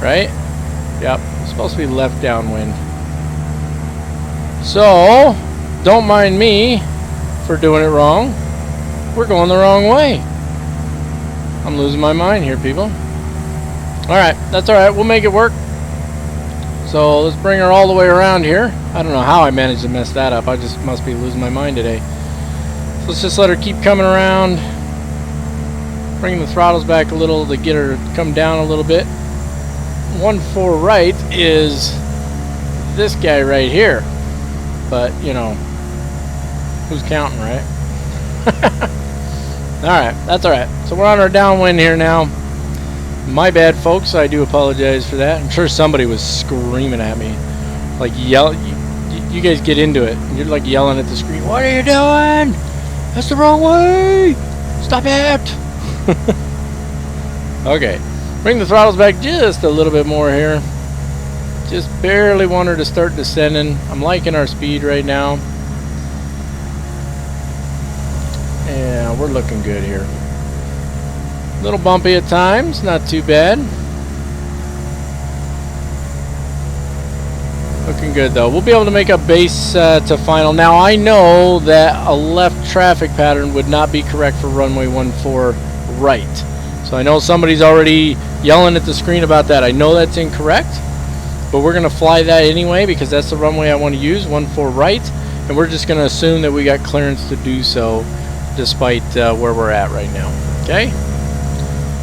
A: Right? Yep, it's supposed to be left downwind. So, don't mind me for doing it wrong. We're going the wrong way. I'm losing my mind here, people. Alright, that's alright. We'll make it work. So let's bring her all the way around here. I don't know how I managed to mess that up. I just must be losing my mind today. So let's just let her keep coming around. Bring the throttles back a little to get her to come down a little bit. 1.4 right is this guy right here. But, you know, who's counting, right? Alright, that's alright. So we're on our downwind here now. My bad, folks. I do apologize for that. I'm sure somebody was screaming at me. Like, you guys get into it. You're like yelling at the screen. What are you doing? That's the wrong way. Stop it. Okay. Bring the throttles back just a little bit more here. Just barely want her to start descending. I'm liking our speed right now. Yeah, we're looking good here. A little bumpy at times, not too bad. Looking good though. We'll be able to make a base to final. Now I know that a left traffic pattern would not be correct for runway 14 right. So I know somebody's already yelling at the screen about that. I know that's incorrect, but we're going to fly that anyway because that's the runway I want to use, 14 right, and we're just going to assume that we got clearance to do so despite where we're at right now. Okay?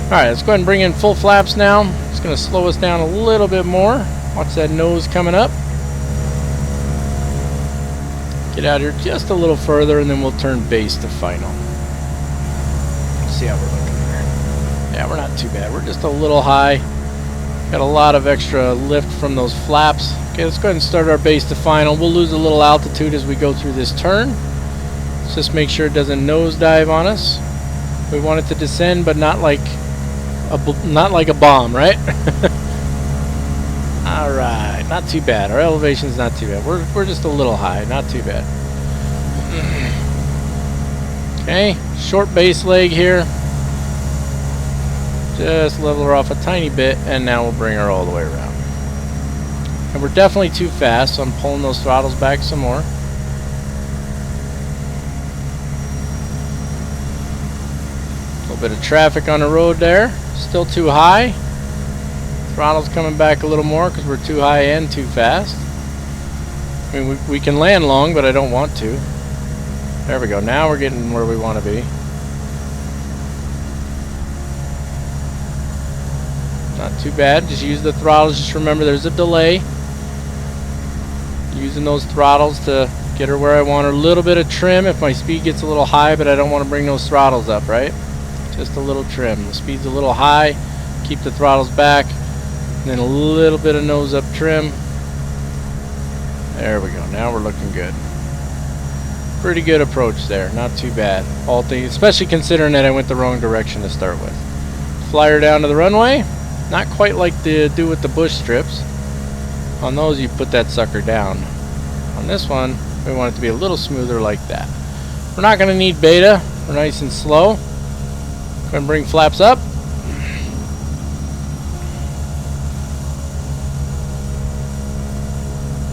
A: Alright, let's go ahead and bring in full flaps now. It's going to slow us down a little bit more. Watch that nose coming up. Get out here just a little further and then we'll turn base to final. Let's see how we're looking here. Yeah, we're not too bad. We're just a little high. Got a lot of extra lift from those flaps. Okay, let's go ahead and start our base to final. We'll lose a little altitude as we go through this turn. Let's just make sure it doesn't nosedive on us. We want it to descend, but not like a bomb, right? All right, not too bad. Our elevation's not too bad. We're just a little high, not too bad. Okay, short base leg here. Just level her off a tiny bit, and now we'll bring her all the way around. And we're definitely too fast, so I'm pulling those throttles back some more. A little bit of traffic on the road there. Still too high. Throttle's coming back a little more because we're too high and too fast. I mean, we can land long, but I don't want to. There we go. Now we're getting where we want to be. Not too bad. Just use the throttles. Just remember there's a delay. Using those throttles to Get her where I want her. A little bit of trim if my speed gets a little high, but I don't want to bring those throttles up, right? Just a little trim. The speed's a little high. Keep the throttles back. And then a little bit of nose up trim. There we go. Now we're looking good. Pretty good approach there. Not too bad. All things, especially considering that I went the wrong direction to start with. Fly her down to the runway. Not quite like to do with the bush strips. On those, you put that sucker down. On this one, we want it to be a little smoother like that. We're not going to need beta. We're nice and slow. Go ahead and bring flaps up.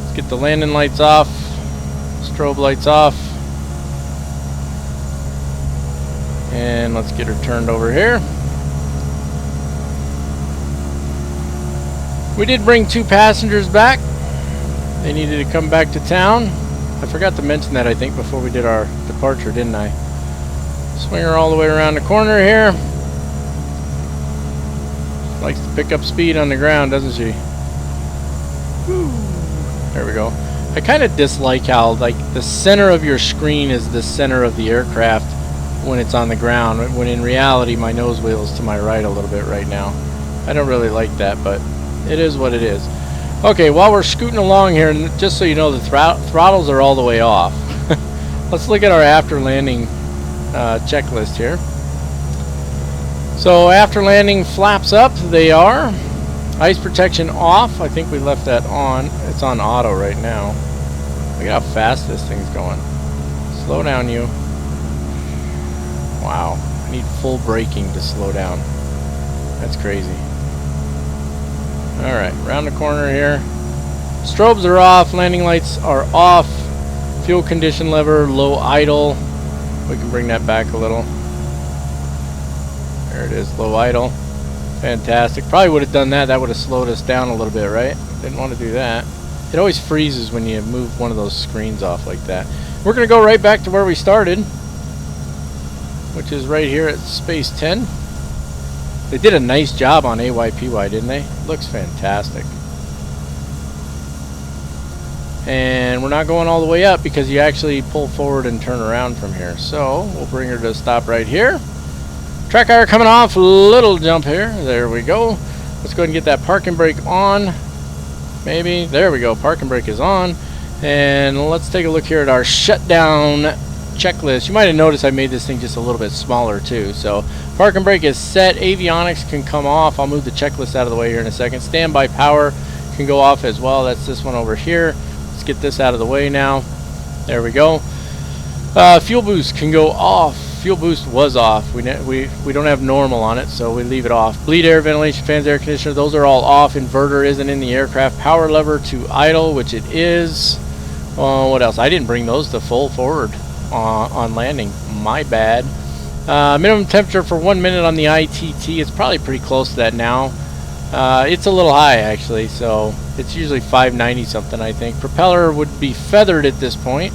A: Let's get the landing lights off. Strobe lights off. And let's get her turned over here. We did bring 2 passengers back. They needed to come back to town. I forgot to mention that, I think, before we did our departure, didn't I? Swing her all the way around the corner here. Likes to pick up speed on the ground, doesn't she? Woo. There we go. I kind of dislike how, like, the center of your screen is the center of the aircraft when it's on the ground, when in reality my nose wheel is to my right a little bit right now. I don't really like that, but it is what it is. Okay, while we're scooting along here, just so you know, the throttles are all the way off. Let's look at our after landing checklist here. So after landing flaps up, they are. Ice protection off. I think we left that on. It's on auto right now. Look at how fast this thing's going. Slow down, you. Wow. I need full braking to slow down. That's crazy. Alright, round the corner here. Strobes are off, landing lights are off. Fuel condition lever, low idle. We can bring that back a little. There it is, low idle. Fantastic. Probably would have done that. That would have slowed us down a little bit, right? Didn't want to do that. It always freezes when you move one of those screens off like that. We're going to go right back to where we started, which is right here at Space 10. They did a nice job on AYPY, didn't they? Looks fantastic. And we're not going all the way up because you actually pull forward and turn around from here. So we'll bring her to a stop right here. Track hour coming off, little jump here. There we go. Let's go ahead and get that parking brake on. Maybe. There we go. Parking brake is on. And let's take a look here at our shutdown checklist. You might have noticed I made this thing just a little bit smaller too. So parking brake is set. Avionics can come off. I'll move the checklist out of the way here in a second. Standby power can go off as well. That's this one over here. Let's get this out of the way now. There we go. Fuel boost can go off. Fuel boost was off. We don't have normal on it, so we leave it off. Bleed air, ventilation, fans, air conditioner, those are all off. Inverter isn't in the aircraft. Power lever to idle, which it is. What else? I didn't bring those to full forward on landing. My bad. Minimum temperature for 1 minute on the ITT. It's probably pretty close to that now. It's a little high actually, so it's usually 590 something, I think. Propeller would be feathered at this point.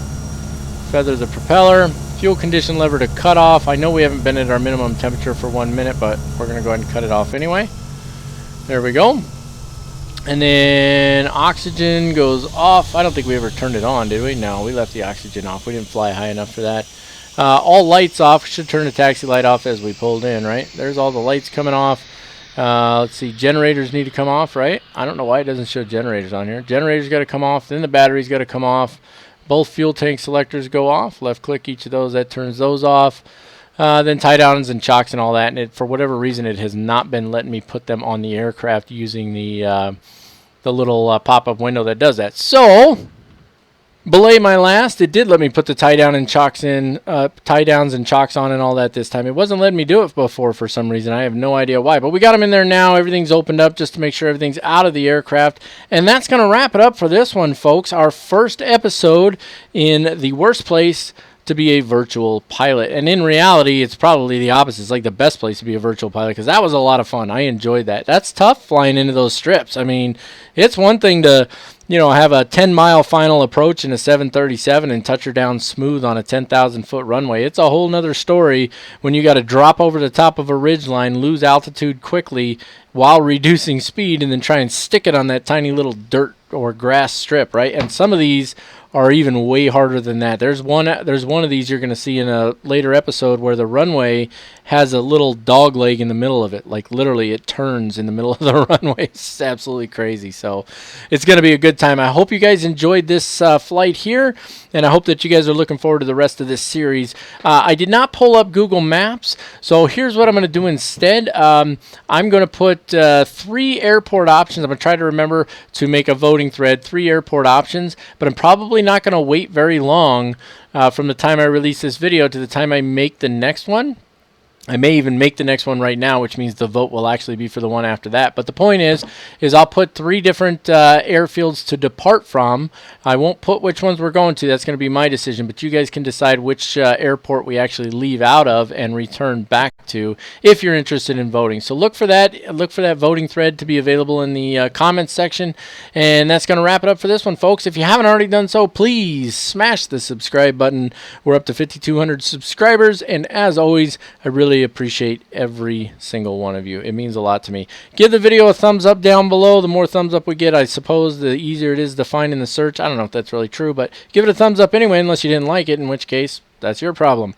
A: Feather the propeller. Fuel condition lever to cut off. I know we haven't been at our minimum temperature for 1 minute, but we're going to go ahead and cut it off anyway. There we go. And then oxygen goes off. I don't think we ever turned it on, did we? No, we left the oxygen off. We didn't fly high enough for that. All lights off. Should turn the taxi light off as we pulled in, right? There's all the lights coming off. Let's see. Generators need to come off, right? I don't know why it doesn't show generators on here. Generators got to come off. Then the batteries got to come off. Both fuel tank selectors go off. Left click each of those. That turns those off. Then tie downs and chocks and all that. And for whatever reason, it has not been letting me put them on the aircraft using the little pop-up window that does that. So, belay my last. It did let me put the tie down and chocks in, tie downs and chocks on and all that this time. It wasn't letting me do it before for some reason. I have no idea why. But we got them in there now. Everything's opened up just to make sure everything's out of the aircraft. And that's going to wrap it up for this one, folks. Our first episode in the worst place to be a virtual pilot. And in reality, it's probably the opposite. It's like the best place to be a virtual pilot because that was a lot of fun. I enjoyed that. That's tough flying into those strips. I mean, it's one thing to, you know, have a 10-mile final approach in a 737 and touch her down smooth on a 10,000-foot runway. It's a whole nother story when you got to drop over the top of a ridgeline, lose altitude quickly while reducing speed, and then try and stick it on that tiny little dirt or grass strip, right? And some of these are even way harder than that. There's one of these you're going to see in a later episode where the runway has a little dog leg in the middle of it. Like literally it turns in the middle of the runway. It's absolutely crazy. So it's going to be a good time. I hope you guys enjoyed this flight here, and I hope that you guys are looking forward to the rest of this series. I did not pull up Google Maps, so here's what I'm going to do instead. I'm going to put 3 airport options. I'm going to try to remember to make a voting thread, 3 airport options, but I'm probably not going to wait very long from the time I release this video to the time I make the next one. I may even make the next one right now, which means the vote will actually be for the one after that. But the point is I'll put 3 different airfields to depart from. I won't put which ones we're going to. That's going to be my decision. But you guys can decide which airport we actually leave out of and return back to if you're interested in voting. So look for that. Look for that voting thread to be available in the comments section. And that's going to wrap it up for this one, folks. If you haven't already done so, please smash the subscribe button. We're up to 5,200 subscribers. And as always, I really appreciate every single one of you. It means a lot to me. Give the video a thumbs up down below. The more thumbs up we get, I suppose, the easier it is to find in the search. I don't know if that's really true, but give it a thumbs up anyway, unless you didn't like it, in which case, that's your problem.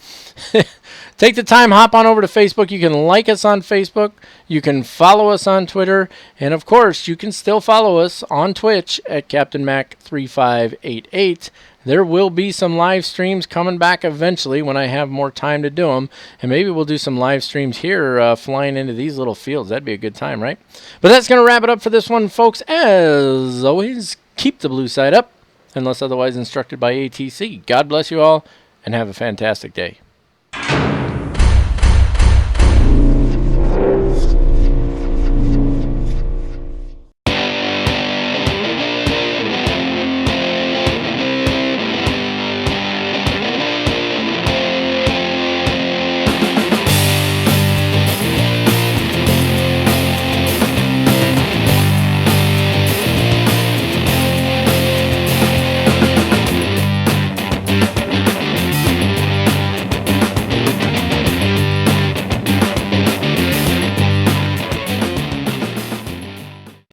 A: Take the time, hop on over to Facebook. You can like us on Facebook. You can follow us on Twitter. And, of course, you can still follow us on Twitch at Captain Mac 3588. There will be some live streams coming back eventually when I have more time to do them. And maybe we'll do some live streams here flying into these little fields. That'd be a good time, right? But that's going to wrap it up for this one, folks. As always, keep the blue side up, unless otherwise instructed by ATC. God bless you all, and have a fantastic day.